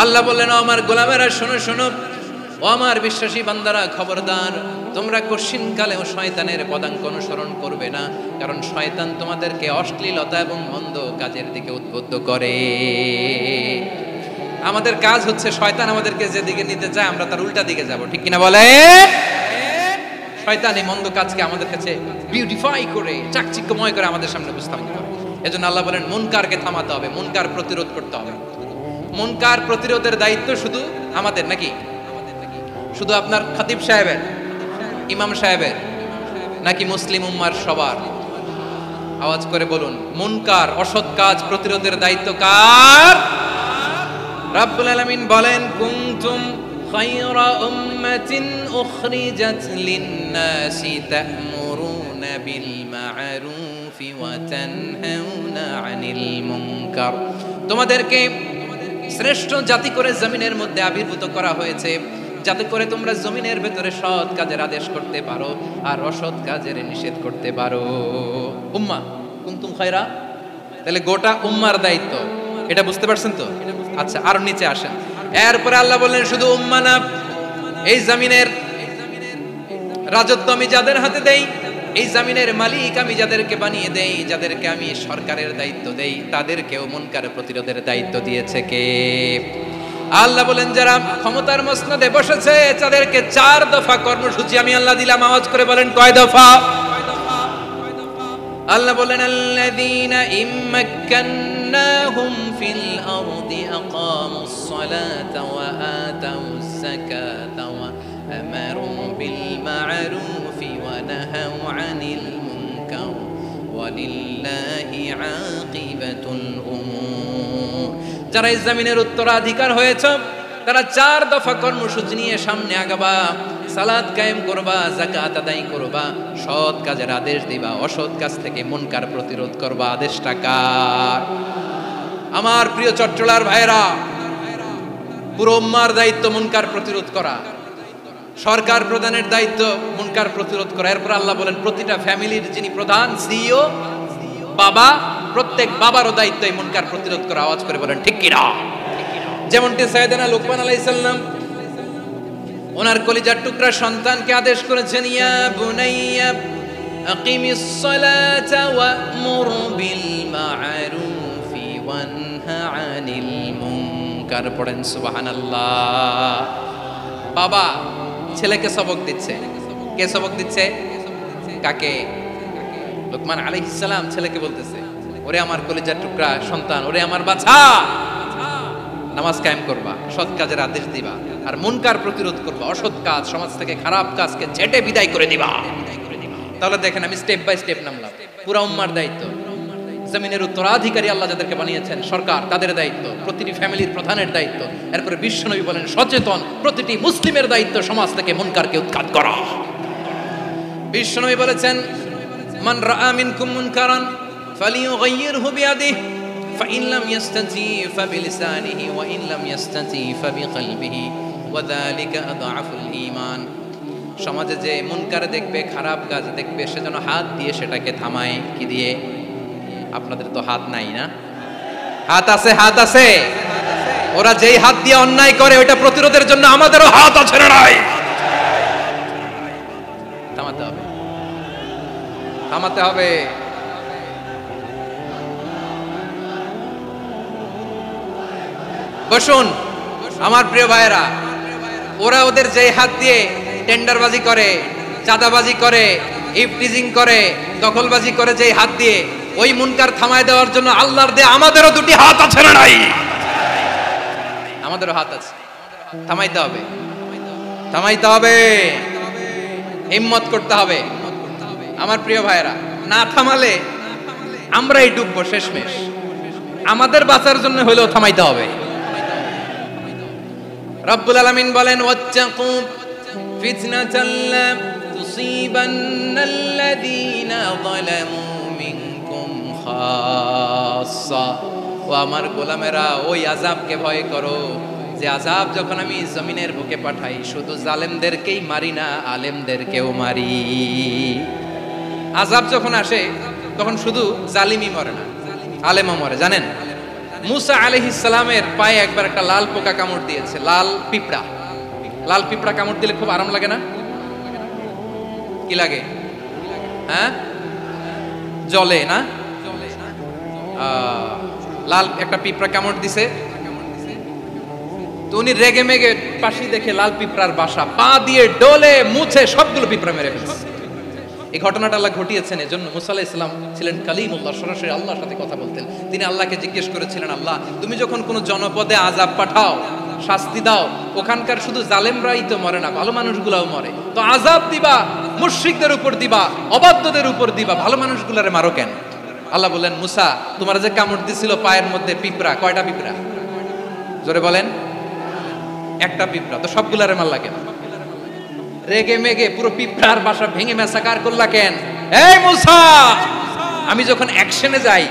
আল্লাহ বললেন, আমার গোলামেরা শোনো শোনো, ও আমার বিশ্বাসী বান্দারা খবরদার, তোমরা কশিনকালেও শয়তানের পদাঙ্ক অনুসরণ করবে না, কারণ শয়তান তোমাদেরকে অশ্লীলতা এবং মন্দ কাজের দিকে উদ্বুদ্ধ করে। আমাদের কাজ হচ্ছে শয়তান আমাদেরকে যেদিকে নিতে চায় আমরা তার উল্টা দিকে যাব, ঠিক কিনা বলে? শয়তান এই মন্দ কাজকে আমাদের কাছে বিউটিফাই করে চাকচিক্যময় করে আমাদের সামনে উপস্থাপন করে। এজন্য আল্লাহ বলেন মুনকারকে থামাতে হবে, মুনকার প্রতিরোধ করতে হবে। মুনকার প্রতিরোধের দায়িত্ব শুধু আমাদের নাকি? শুধু আপনার খতিব সাহেবের, ইমাম সাহেবের, নাকি মুসলিম উম্মার সবার? আওয়াজ করে বলুন, মুনকার অসৎ কাজ প্রতিরোধের দায়িত্ব কার? রাব্বুল আলামিন বলেন, কুনতুম খায়রা উম্মাতিন উখরিজাত লিন-নাসি তা'মুরুনা বিল মা'রুফি ওয়া তানহাউনা আনিল মুনকার। তোমাদেরকে শ্রেষ্ঠ জাতি করে জমিনের মধ্যে আবির্ভূত করা হয়েছে, যাতে করে তোমরা জমিনের ভেতরে সৎ কাজের আদেশ করতে পারো আর অসৎ কাজের নিষেধ করতে পারো। উম্মাহ কুনতুম খায়রা, তাহলে গোটা উম্মার দায়িত্ব, এটা বুঝতে পারছেন তো? আচ্ছা, আরো নিচে আসেন। এরপরে আল্লাহ বললেন, শুধু উম্মাহ না, এই জমিনের রাজত্ব আমি যাদের হাতে দেই, এই জমিনের মালিক আমি যাদেরকে বানিয়ে দেই, যাদেরকে আমি সরকারের দায়িত্ব দেই, তাদেরকেও মুনকার প্রতিরোধের দায়িত্ব দিয়েছে কে? আল্লাহ বলেন, যারা ক্ষমতার মসনদে বসেছে তাদেরকে 4 দফা কর্মসূচি আমি আল্লাহ দিলাম। আওয়াজ করে বলেন, কয় দফা? আল্লাহ বলেন, আল্লাযীনা ইম্মাক্কান্নাহুম ফিল আরদি আকামুস সালাতা ওয়া আতাউজ যাকাতা ওয়া আমারু বিল মা'রুফি ওয়া নাহাউ আনিল মুনকার ওয়া লিল্লাহি আকিবাতুল উমুর। যারা এই জমিনের উত্তরাধিকার হয়েছে তারা 4 দফা কর্মসূচি নিয়ে সামনে আগাবা। সালাত কায়েম করবা, যাকাত আদায় করবা, সৎ কাজের আদেশ দিবা, অসৎ কাজ থেকে মুনকার প্রতিরোধ করবা। আদেশটা কার? আমার প্রিয় চট্টলার ভাইরা, পুরো উম্মার দায়িত্ব মুনকার প্রতিরোধ করা, সরকার প্রধানের দায়িত্ব মুনকার প্রতিরোধ করা। এরপর আল্লাহ বলেন, প্রতিটা ফ্যামিলির যিনি প্রধান সিইও বাবা, প্রত্যেক বাবারও দায়িত্ব এই মুনকার প্রতিরোধ করা। আওয়াজ করে বলেন ঠিক কিনা? যেমনটি সাইয়েদনা লুকমান আলাইহিস সালাম ওনার কলিজার টুকরা সন্তানকে আদেশ করেছেন, ইয়া বুনাইয়া আকিমিস সালাতা ওয়া'মুর বিল মা'রুফি ওয়ানহা আনিল মুনকার। পড়েন সুবহানাল্লাহ। বাবা ছেলেকে সবক দিচ্ছে। কে সবক দিচ্ছে? কাকে? লুকমান আলাইহিস সালাম ছেলেকে বলতেছে, ওরে আমার কলিজার টুকরা সন্তান, ওরে আমার বাছা, নামাজ কায়েম করবা, সৎ কাজের আদেশ দিবা, আর মুনকার প্রতিরোধ করবা, অসৎ কাজ, সমাজ থেকে খারাপ কাজকে ঝেঁটে বিদায় করে দিবা। তাহলে দেখেন, আমি স্টেপ বাই স্টেপ নামলাম। পুরা উম্মার দায়িত্ব, জমিনের উত্তরাধিকারী আল্লাহ যাদেরকে বানিয়েছেন সরকার, তাদের দায়িত্ব, প্রতিটি ফ্যামিলির প্রধানের দায়িত্ব। এরপরে বিশ্বনবী বলেন, সচেতন প্রতিটি মুসলিমের দায়িত্ব সমাজ থেকে মুনকারকে উৎখাত করা। বিশ্বনবী বলেছেন, মান রাআ মিনকুম মুনকারান ফালিয়ুগাইয়িরহু বিয়াদিহি ফাইন লাম ইয়াস্তাতি ফাবিলিসানিহি ওয়া ইন লাম ইয়াস্তাতি ফাবিকলবিহি ওয়া যালিকা আযআফুল ঈমান। সমাজে যে মুনকার দেখবে, খারাপ কাজ দেখবে, সে যেন হাত দিয়ে সেটাকে থামায়। কি দিয়ে? আপনাদের তো হাত নাই না? হাত আছে, হাত আছে। ওরা যেই হাত দিয়ে অন্যায় করে ওটা প্রতিরোধের জন্য আমাদেরও হাত আছে না নাই? থামাতে হবে, থামাতে হবে। বসুন আমার প্রিয় ভাইয়েরা, ওরা ওদের যেই হাত দিয়ে টেন্ডারবাজি করে, চাঁদাবাজি করে, ইফটিজিং করে, দখলবাজি করে, যেই হাত দিয়ে, ওই মুনকার থামায় দেওয়ার জন্য আল্লাহর দেয়া আমাদেরও 2টি হাত আছে না নাই? আমাদেরও হাত আছে। থামাইতে হবে, থামাইতে হবে, হিম্মত করতে হবে। আমার প্রিয় ভাইরা, না থামালে আমরাই ডুববো শেষমেশ। আমাদের বাঁচার জন্য হলেও থামাইতে হবে। রব্বুল আলামিন বলেন, ওয়াত্তাকু ফিতনাতাল লা তুসিবান্নাল্লাযীনা যালামু মিনকুম খাসসা। ও আমার গোলামেরা, ওই আযাবকে ভয় করো যে আযাব যখন আমি জমিনের বুকে পাঠাই শুধু জালেমদেরকেই মারি না, আলেমদেরকেও মারি। আযাব যখন আসে তখন শুধু জালিমই মরে না, আলেমও মরে। জানেন, মুসা আলাইহিস সালামের পায়ে একবার একটা লাল পোকা কামড় দিয়েছে, লাল পিঁপড়া। লাল পিঁপড়া কামড় দিলে খুব আরাম লাগে না? কি লাগে? হ্যাঁ, জ্বলে না? লাল একটা পিঁপড়া কামড় দিছে, তো উনি রেগে মেগে পাশি দেখে লাল পিঁপড়ার বাসা, পা দিয়ে ডলে মুছে সবগুলো পিঁপড়া মেরে ফেলছে। এই ঘটনাটা আল্লাহ ঘটিয়েছেন। এজন্য মুসা আলাইহিস সালাম ছিলেন কালিমুল্লাহ, সরাসরি আল্লাহর সাথে কথা বলতেন। তিনি আল্লাহকে জিজ্ঞেস করেছিলেন, আল্লাহ তুমি যখন কোনো জনপদে আযাব পাঠাও, শাস্তি দাও, ওখানকার শুধু জালেমরাই তো মরে না, ভালো মানুষগুলাও মরে, তো আযাব দিবা মুশরিকদের উপর দিবা, অবাধ্যদের উপর দিবা, ভালো মানুষগুলারে মারো কেন? আল্লাহ বললেন, মুসা তোমার যে কামড় দিছিল পায়ের মধ্যে পিঁপড়া, কয়টা পিঁপড়া? জোরে বলেন। একটা পিঁপড়া, তো সবগুলারে মারলা কেন? রেগে মেগে পুরো পিঁপড়ার বাসা ভেঙে মেসাকার করলা কেন? এই মুসা, আমি যখন অ্যাকশনে যাই,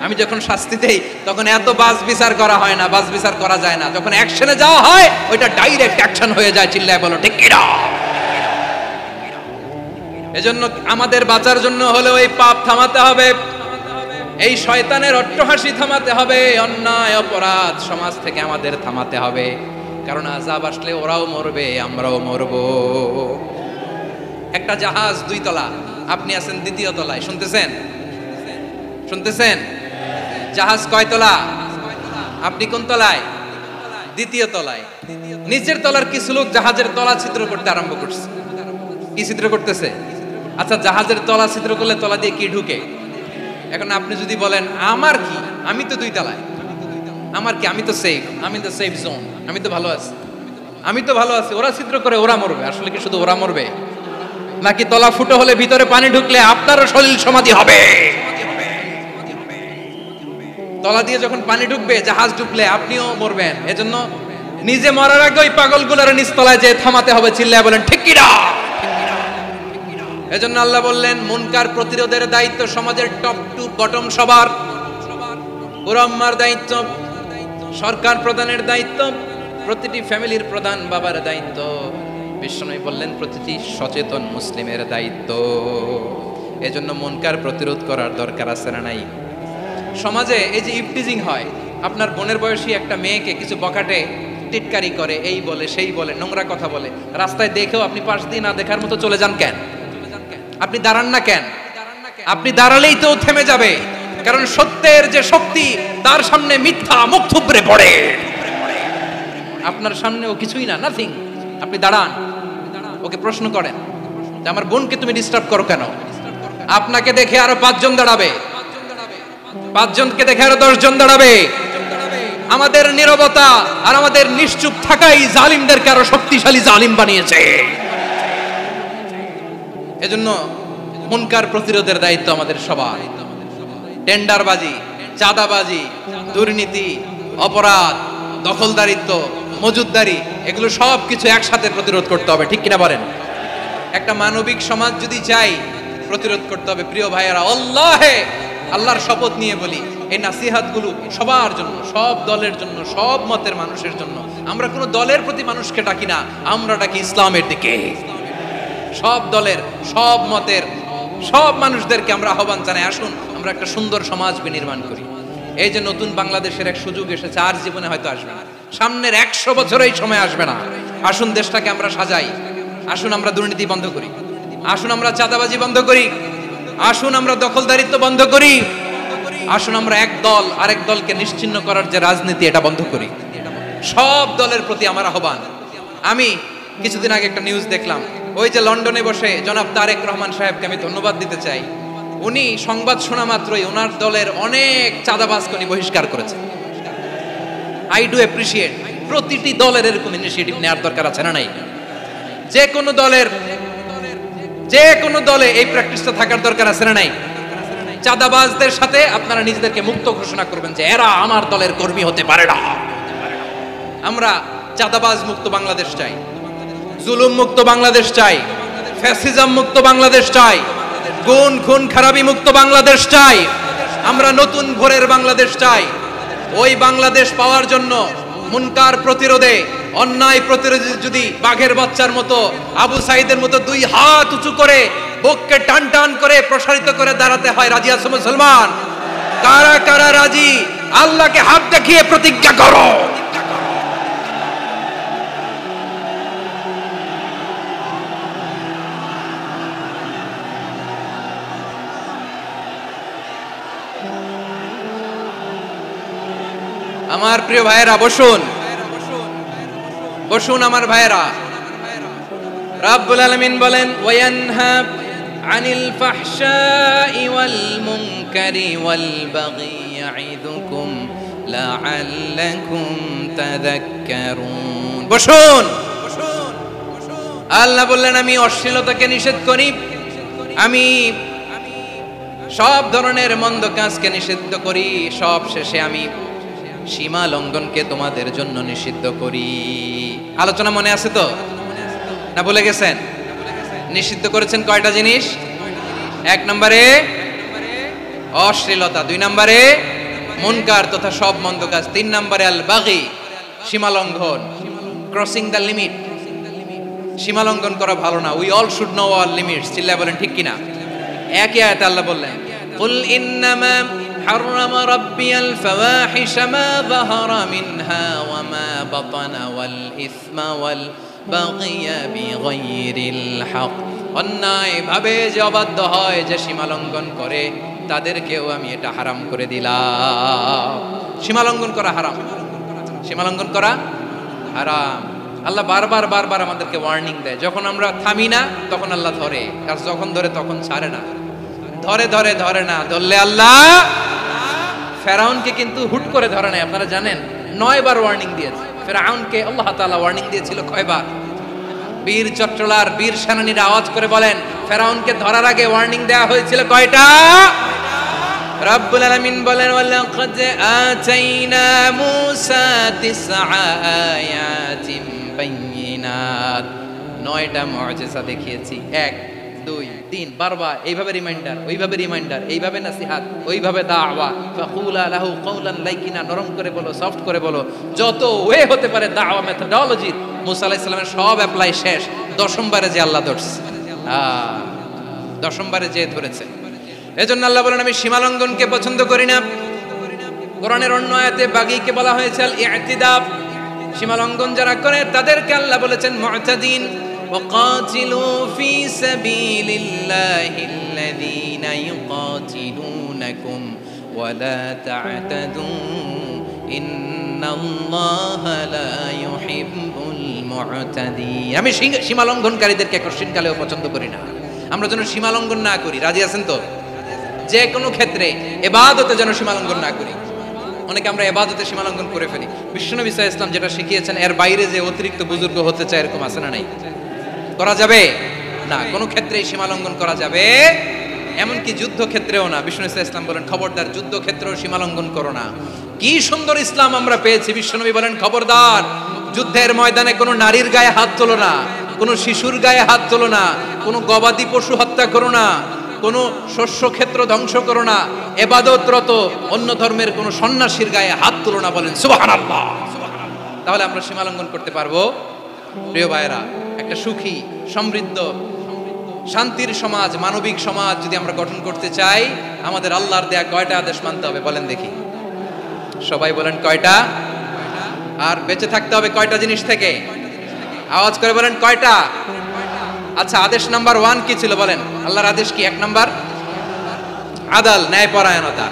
আমি যখন শাস্তি দেই, তখন এত বাস বিচার করা হয় না, বাস বিচার করা যায় না। যখন অ্যাকশনে যাওয়া হয় ওইটা ডাইরেক্ট অ্যাকশন হয়ে যায়। চিল্লায় বলো ঠিক কি না? এজন্য আমাদের বাঁচার জন্য হলে ওই পাপ থামাতে হবে, এই শয়তানের অট্টহাসি থামাতে হবে, অন্যায় অপরাধ সমাজ থেকে আমাদের থামাতে হবে। কারণ আযাব আসলে ওরাও মরবে, আমরাও মরব। একটা জাহাজ 2 তলা, আপনি আছেন 2য় তলায়, শুনতেছেন? শুনতেছেন? জাহাজ কয় তলা? আপনি কোন তলায়? 2য় তলায়। নিচের তলার কিছু লোক জাহাজের তলা ছিদ্র করতে আরম্ভ করছে। কি ছিদ্র করতেছে? আচ্ছা, জাহাজের তলা ছিদ্র করলে তলা দিয়ে কি ঢুকে? এখন আপনি যদি বলেন আমার কি, আমি তো 2 তলায়, আমার কি, আমি তো সেফ, আমি তো সেফ জোন, আমি তো ভালো আছি, আমি তো ভালো আছি, ওরা ছিদ্র করে ওরা মরবে। আসলে কি শুধু ওরা মরবে, নাকি তলা ফুটো হলে ভিতরে পানি ঢুকলে আপনারও শরীর সমাধি হবে? তলা দিয়ে যখন পানি ঢুকবে, জাহাজ ঢুকলে আপনিও মরবেন। এজন্য নিজে মরার আগে ওই পাগলগুলোর নিচতলায় যে থামাতে হবে। চিল্লায় বলেন ঠিক কি না? এজন্য আল্লাহ বললেন, মুনকার প্রতিরোধের দায়িত্ব সমাজের টপ টু বটম সবার। পুরম্মার দায়িত্ব, সরকার প্রধানের দায়িত্ব, প্রতিটি ফ্যামিলির প্রধান বাবার দায়িত্ব, বিশ্বনবী বললেন প্রতিটি সচেতন মুসলিমের দায়িত্ব। এজন্য মুনকার প্রতিরোধ করার দরকার আছে না নাই? সমাজে এই যে ইফটিজিং হয়, আপনার বোনের বয়সী একটা মেয়েকে কিছু বকাটে টিটকারি করে, এই বলে সেই বলে, নোংরা কথা বলে, রাস্তায় দেখেও আপনি পাশ দিয়ে না দেখার মতো চলে যান কেন? আপনি দাঁড়ান না কেন? আপনি দাঁড়ালেই তো থেমে যাবে, কারণ সত্যের যে শক্তি তার সামনে মিথ্যা মুখ থুবড়ে পড়ে। আপনার সামনে ও কিছুই না, নাথিং। আপনি দাঁড়ান, ওকে প্রশ্ন করেন যে আমার বোনকে তুমি ডিস্টার্ব করো কেন? আপনাকে দেখে আরো 5 জন দাঁড়াবে, 5 জনকে দেখে আরো 10 জন দাঁড়াবে। আমাদের নীরবতা আর আমাদের নিশ্চুপ থাকাই জালিমদেরকে আরো শক্তিশালী জালিম বানিয়েছে। এজন্য মুনকার প্রতিরোধের দায়িত্ব আমাদের সবার। টেন্ডারবাজি, চাঁদাবাজি, দুর্নীতি, অপরাধ, দখলদারিত্ব, মজুদদারি, এগুলো সব কিছু একসাথে প্রতিরোধ করতে হবে। ঠিক কিনা বলেন? একটা মানবিক সমাজ যদি চাই, প্রতিরোধ করতে হবে। প্রিয় ভাইয়েরা, আল্লাহর শপথ নিয়ে বলি, এই নাসিহাতগুলো সবার জন্য, সব দলের জন্য, সব মতের মানুষের জন্য। আমরা কোনো দলের প্রতি মানুষকে ডাকি না, আমরা ডাকি ইসলামের দিকে। সব দলের, সব মতের, সব মানুষদেরকে আমরা আহ্বান জানাই, আসুন আমরা একটা সুন্দর সমাজ বিনির্মাণ করি। এই যে নতুন বাংলাদেশের এক সুযোগ এসেছে, আর জীবনে হয়তো আসবে না, সামনের 100 বছরে এই সময় আসবে না। আসুন দেশটাকে আমরা সাজাই, আসুন আমরা দুর্নীতি বন্ধ করি, আসুন আমরা চাঁদাবাজি বন্ধ করি, আসুন আমরা দখলদারিত্ব বন্ধ করি, আসুন আমরা এক দল আরেক দলকে নিশ্চিহ্ন করার যে রাজনীতি, এটা বন্ধ করি। সব দলের প্রতি আমার আহ্বান। আমি কিছুদিন আগে একটা নিউজ দেখলাম, ওই যে লন্ডনে বসে জনাব তারেক রহমান সাহেবকে আমি ধন্যবাদ দিতে চাই। উনি সংবাদ শোনা মাত্রই ওনার দলের অনেক চাঁদাবাজকে উনি বহিষ্কার করেছেন। I do appreciate. প্রতিটি দলের এরকম ইনিশিয়েটিভ নেওয়ার দরকার আছে না নাই? যে কোনো দলের যে কোনো দলে এই প্র্যাকটিসটা থাকার দরকার আছে না নাই? চাঁদাবাজদের সাথে আপনারা নিজেদেরকে মুক্ত ঘোষণা করবেন যে এরা আমার দলের কর্মী হতে পারে না। আমরা চাঁদাবাজ মুক্ত বাংলাদেশ চাই, জুলুম মুক্ত বাংলাদেশ চাই, ফ্যাসিজম মুক্ত বাংলাদেশ চাই, গুণ খুন খারাপি মুক্ত বাংলাদেশ চাই। আমরা নতুন ভোরের বাংলাদেশ চাই। ওই বাংলাদেশ পাওয়ার জন্য মুনকার প্রতিরোধে, অন্যায় প্রতিরোধে যদি বাঘের বাচ্চার মতো, আবু সাইদের মতো দুই হাত উঁচু করে বুককে টান টান করে প্রসারিত করে দাঁড়াতে হয়, রাজি আছো মুসলমান? কারা কারা রাজি? আল্লাহকে হাত দেখিয়ে প্রতিজ্ঞা করো। আমার প্রিয় ভাইয়েরা বসুন, বসুন আমার ভাইয়েরা। রাব্বুল আলামিন বলেন ওয়ায়ানহা আনিল ফাহশাই ওয়াল মুনকারি ওয়াল বাগি ইয়াইদুকুম লাআল্লাকুম তাযাক্কারুন। বসুন। আল্লাহ বললেন আমি অশ্লীলতাকে নিষেধ করি, আমি সব ধরনের মন্দ কাজকে নিষিদ্ধ করি, সব শেষে আমি সীমা লঙ্ঘনকে তোমাদের জন্য নিষিদ্ধ করি। আলোচনা মনে আছে তো না ভুলে গেছেন? নিষিদ্ধ করেছেন কয়টা জিনিস? 1 নম্বরে অশ্লীলতা, 2 নম্বরে মুনকার তথা সব মন্দ কাজ, 3 নম্বরে আল বাগি সীমা লঙ্ঘন, ক্রসিং দ্য লিমিট। সীমা লঙ্ঘন করা ভালো না। We all should know our limits. চিল্লায় বলেন ঠিক কিনা? একই আয়াতে আল্লাহ বললেন কুল ইন্নামা حرم ربي الفواحش ما ظهر منها وما بطن والإثم والبغي بغير الحق। অন্যায় ভাবে যে অবাধ্য হয়, যে সীমা লঙ্ঘন করে, তাদেরকেও আমি এটা হারাম করে দিলাম। সীমা লঙ্ঘন করা হারাম, সীমা লঙ্ঘন করা হারাম। আল্লাহ বারবার বারবার আমাদেরকে ওয়ার্নিং দেয়। যখন আমরা থামি না তখন আল্লাহ ধরে, আর যখন ধরে তখন ছাড়ে না। ধরে ধরে ধরে না, ধরলে আল্লাহ ফেরাউনকে কিন্তু হুট করে ধরে নাই। আপনারা জানেন 9 বার ওয়ার্নিং দিয়েছে ফেরাউনকে। আল্লাহ তাআলা ওয়ার্নিং দিয়েছিল কয়বার? বীর চট্টলার বীর সেনানীরা আওয়াজ করে বলেন ফেরাউনকে ধরার আগে ওয়ার্নিং দেওয়া হয়েছিল কয়টা? রব্বুল আলামিন বলেন ওয়ালাকাদ আতাইনা মূসা 9 আয়াতিন বাইয়িনাত। 9টা মুআজিজা দেখিয়েছি। 1 2 3 বারবার এইভাবে রিমাইন্ডার, ওইভাবে রিমাইন্ডার, এইভাবে নাসিহাত, ওইভাবে দাওয়া। ফাকুলা লাহু কাওলান লাইকিনা, নরম করে বলো, সফট করে বলো, যত ওয়ে হতে পারে দাওয়া মেথডোলজি। মুসা আলাইহিস সালামের সব অ্যাপ্লাই শেষ। 10ম বারে যে আল্লাহ ধরছে, 10ম বারে যে ধরেছে। এজন্য আল্লাহ বলেন আমি সীমা লঙ্ঘনকে পছন্দ করি না। কোরআনের অন্য আয়াতে বাগীকে বলা হয়েছে আল ইতিদা। সীমা লঙ্ঘন যারা করে তাদেরকে আল্লাহ বলেছেন মুতাদিন। وقاتلوا في سبيل الله الذين يقاتلونكم ولا تعتدوا إن الله لا يحب المعتدين। আমি সীমা লঙ্ঘনকারীদেরকে কঠিনকালেও পছন্দ করি না। আমরা যেন সীমা লঙ্ঘন না করি। রাজি আছেন তো? যে কোনো ক্ষেত্রে ইবাদতে যেন সীমা লঙ্ঘন না করি। অনেকে আমরা ইবাদতে সীমা লঙ্ঘন করে ফেলি। বিশ্বনবী সাল্লাল্লাহু আলাইহি ওয়াসাল্লাম যেটা শিখিয়েছেন এর বাইরে যে অতিরিক্ত বুজুর্গ হতে চায়, এরকম আছে না নাই? করা যাবে না, কোনো ক্ষেত্রেই সীমা লঙ্ঘন করা যাবে, এমনকি যুদ্ধ ক্ষেত্রেও না। বিষ্ণু ইসলাম বলেন খবরদার যুদ্ধ ক্ষেত্রেও সীমা লঙ্ঘন করো না। কি সুন্দর ইসলাম আমরা পেয়েছি। বিশ্বনবী বলেন খবরদার যুদ্ধের ময়দানে কোনো নারীর গায়ে হাত তোলো না, কোনো শিশুর গায়ে হাত তোলো না, কোনো গবাদি পশু হত্যা করো না, কোনো শস্য ক্ষেত্র ধ্বংস করো না, ইবাদতরত অন্য ধর্মের কোনো সন্ন্যাসীর গায়ে হাত তোলো না। বলেন সুবহানাল্লাহ। তাহলে আমরা সীমা লঙ্ঘন করতে পারবো? প্রিয় ভাইরা, একটা সুখী, সমৃদ্ধ, শান্তির সমাজ, মানবিক সমাজ যদি আমরা গঠন করতে চাই, আমাদের আল্লাহর দেয়া কয়টা আদেশ মানতে হবে বলেন দেখি? সবাই বলেন কয়টা? আর বেঁচে থাকতে হবে কয়টা জিনিস থেকে? আওয়াজ করে বলেন কয়টা? আচ্ছা, আদেশ নাম্বার 1 কি ছিল বলেন? আল্লাহর আদেশ কি? 1 নাম্বার আদাল, ন্যায়পরায়ণতা।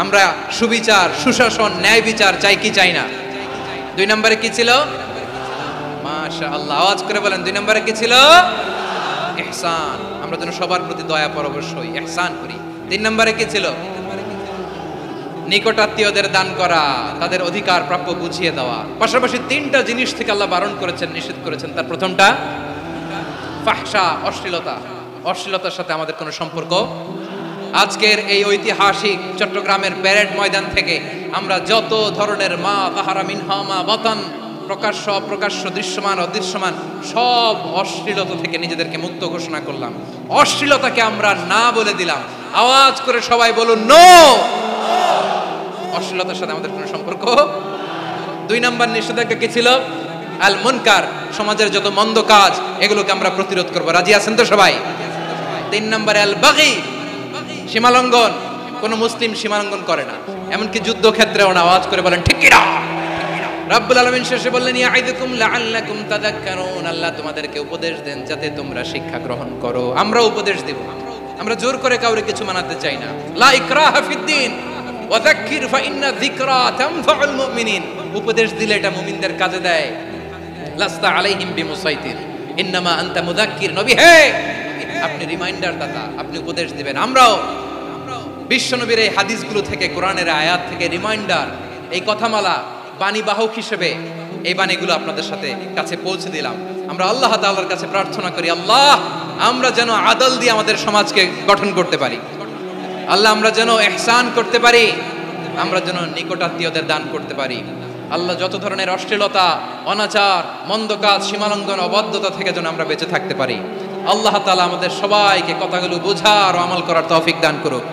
আমরা সুবিচার, সুশাসন, ন্যায় বিচার চাই কি চাই না? 2 নম্বরে কি ছিল? মাশাআল্লাহ, আওয়াজ করে বলেন 2 নম্বরে কি ছিল? ইহসান। আমরা যেন সবার প্রতি দয়া পরবশ হই, ইহসান করি। 3 নম্বরে কি ছিল? নিকটাত্মীয়দের দান করা, তাদের অধিকার প্রাপ্য বুঝিয়ে দেওয়া। পাশাপাশি 3টা জিনিস থেকে আল্লাহ বারণ করেছেন, নিষেধ করেছেন। তার প্রথমটা ফাহশা, অশ্লীলতা। অশ্লীলতার সাথে আমাদের কোনো সম্পর্ক। আজকের এই ঐতিহাসিক চট্টগ্রামের প্যারেড ময়দান থেকে আমরা যত ধরনের মা তাহারা মিনহা মা বাতান, প্রকাশ্য অপ্রকাশ্য, দৃশ্যমান অদৃশ্যমান সব অশ্লীলতা থেকে নিজেদেরকে মুক্ত ঘোষণা করলাম। অশ্লীলতাকে আমরা না বলে দিলাম। আওয়াজ করে সবাই বলুন নো। অশ্লীলতার সাথে আমাদের কোনো সম্পর্ক। 2 নম্বর নিষেধাজ্ঞা কি ছিল? আল মুনকার, সমাজের যত মন্দ কাজ এগুলোকে আমরা প্রতিরোধ করব। রাজি আছেন তো সবাই? 3 নম্বরে আল বাগি, সীমালঙ্ঘন। কোন মুসলিম সীমালঙ্ঘন করে না, এমনকি যুদ্ধক্ষেত্রেও না। আওয়াজ করে বলেন ঠিক কিনা? রাব্বুল আলামিন শেষে বললেন ইয়াইদুকুম লাআল্লাকুম তাযাক্কারুন, আল্লাহ তোমাদেরকে উপদেশ দেন যাতে তোমরা শিক্ষা গ্রহণ করো। আমরা উপদেশ দেব, আমরা জোর করে কাউকে কিছু মানাতে চাই না। লা ইকরাহা ফিদ্দিন ওয়া যাক্কির ফাইন্না যিকরা তানফাউল মুমিনিন। উপদেশ দিলে এটা মুমিনদের কাজে দেয়। লাস্তা আলাইহিম বিমুসাইতির ইন্নামা আনতা মুযাক্কির। নবী হে, আপনি রিমাইন্ডার দাতা, আপনি উপদেশ দিবেন। আমরাও বিশ্বনবীর এই হাদিসগুলো থেকে, কোরআনের আয়াত থেকে রিমাইন্ডার, এই কথামালা বাণীবাহক হিসেবে এই বাণীগুলো আপনাদের সাথে কাছে পৌঁছে দিলাম। আমরা আল্লাহ তাআলার কাছে প্রার্থনা করি, আল্লাহ আমরা যেন আদল দিয়ে আমাদের সমাজকে গঠন করতে পারি। আল্লাহ আমরা যেন ইহসান করতে পারি, আমরা যেন নিকটাত্মীয়দের দান করতে পারি। আল্লাহ যত ধরনের অশ্লীলতা, অনাচার, মন্দ কাজ, সীমালঙ্ঘন, অবাধ্যতা থেকে যেন আমরা বেঁচে থাকতে পারি। আল্লাহ তাআলা আমাদের সবাইকে কথাগুলো বোঝার ও আমল করার তৌফিক দান করুক।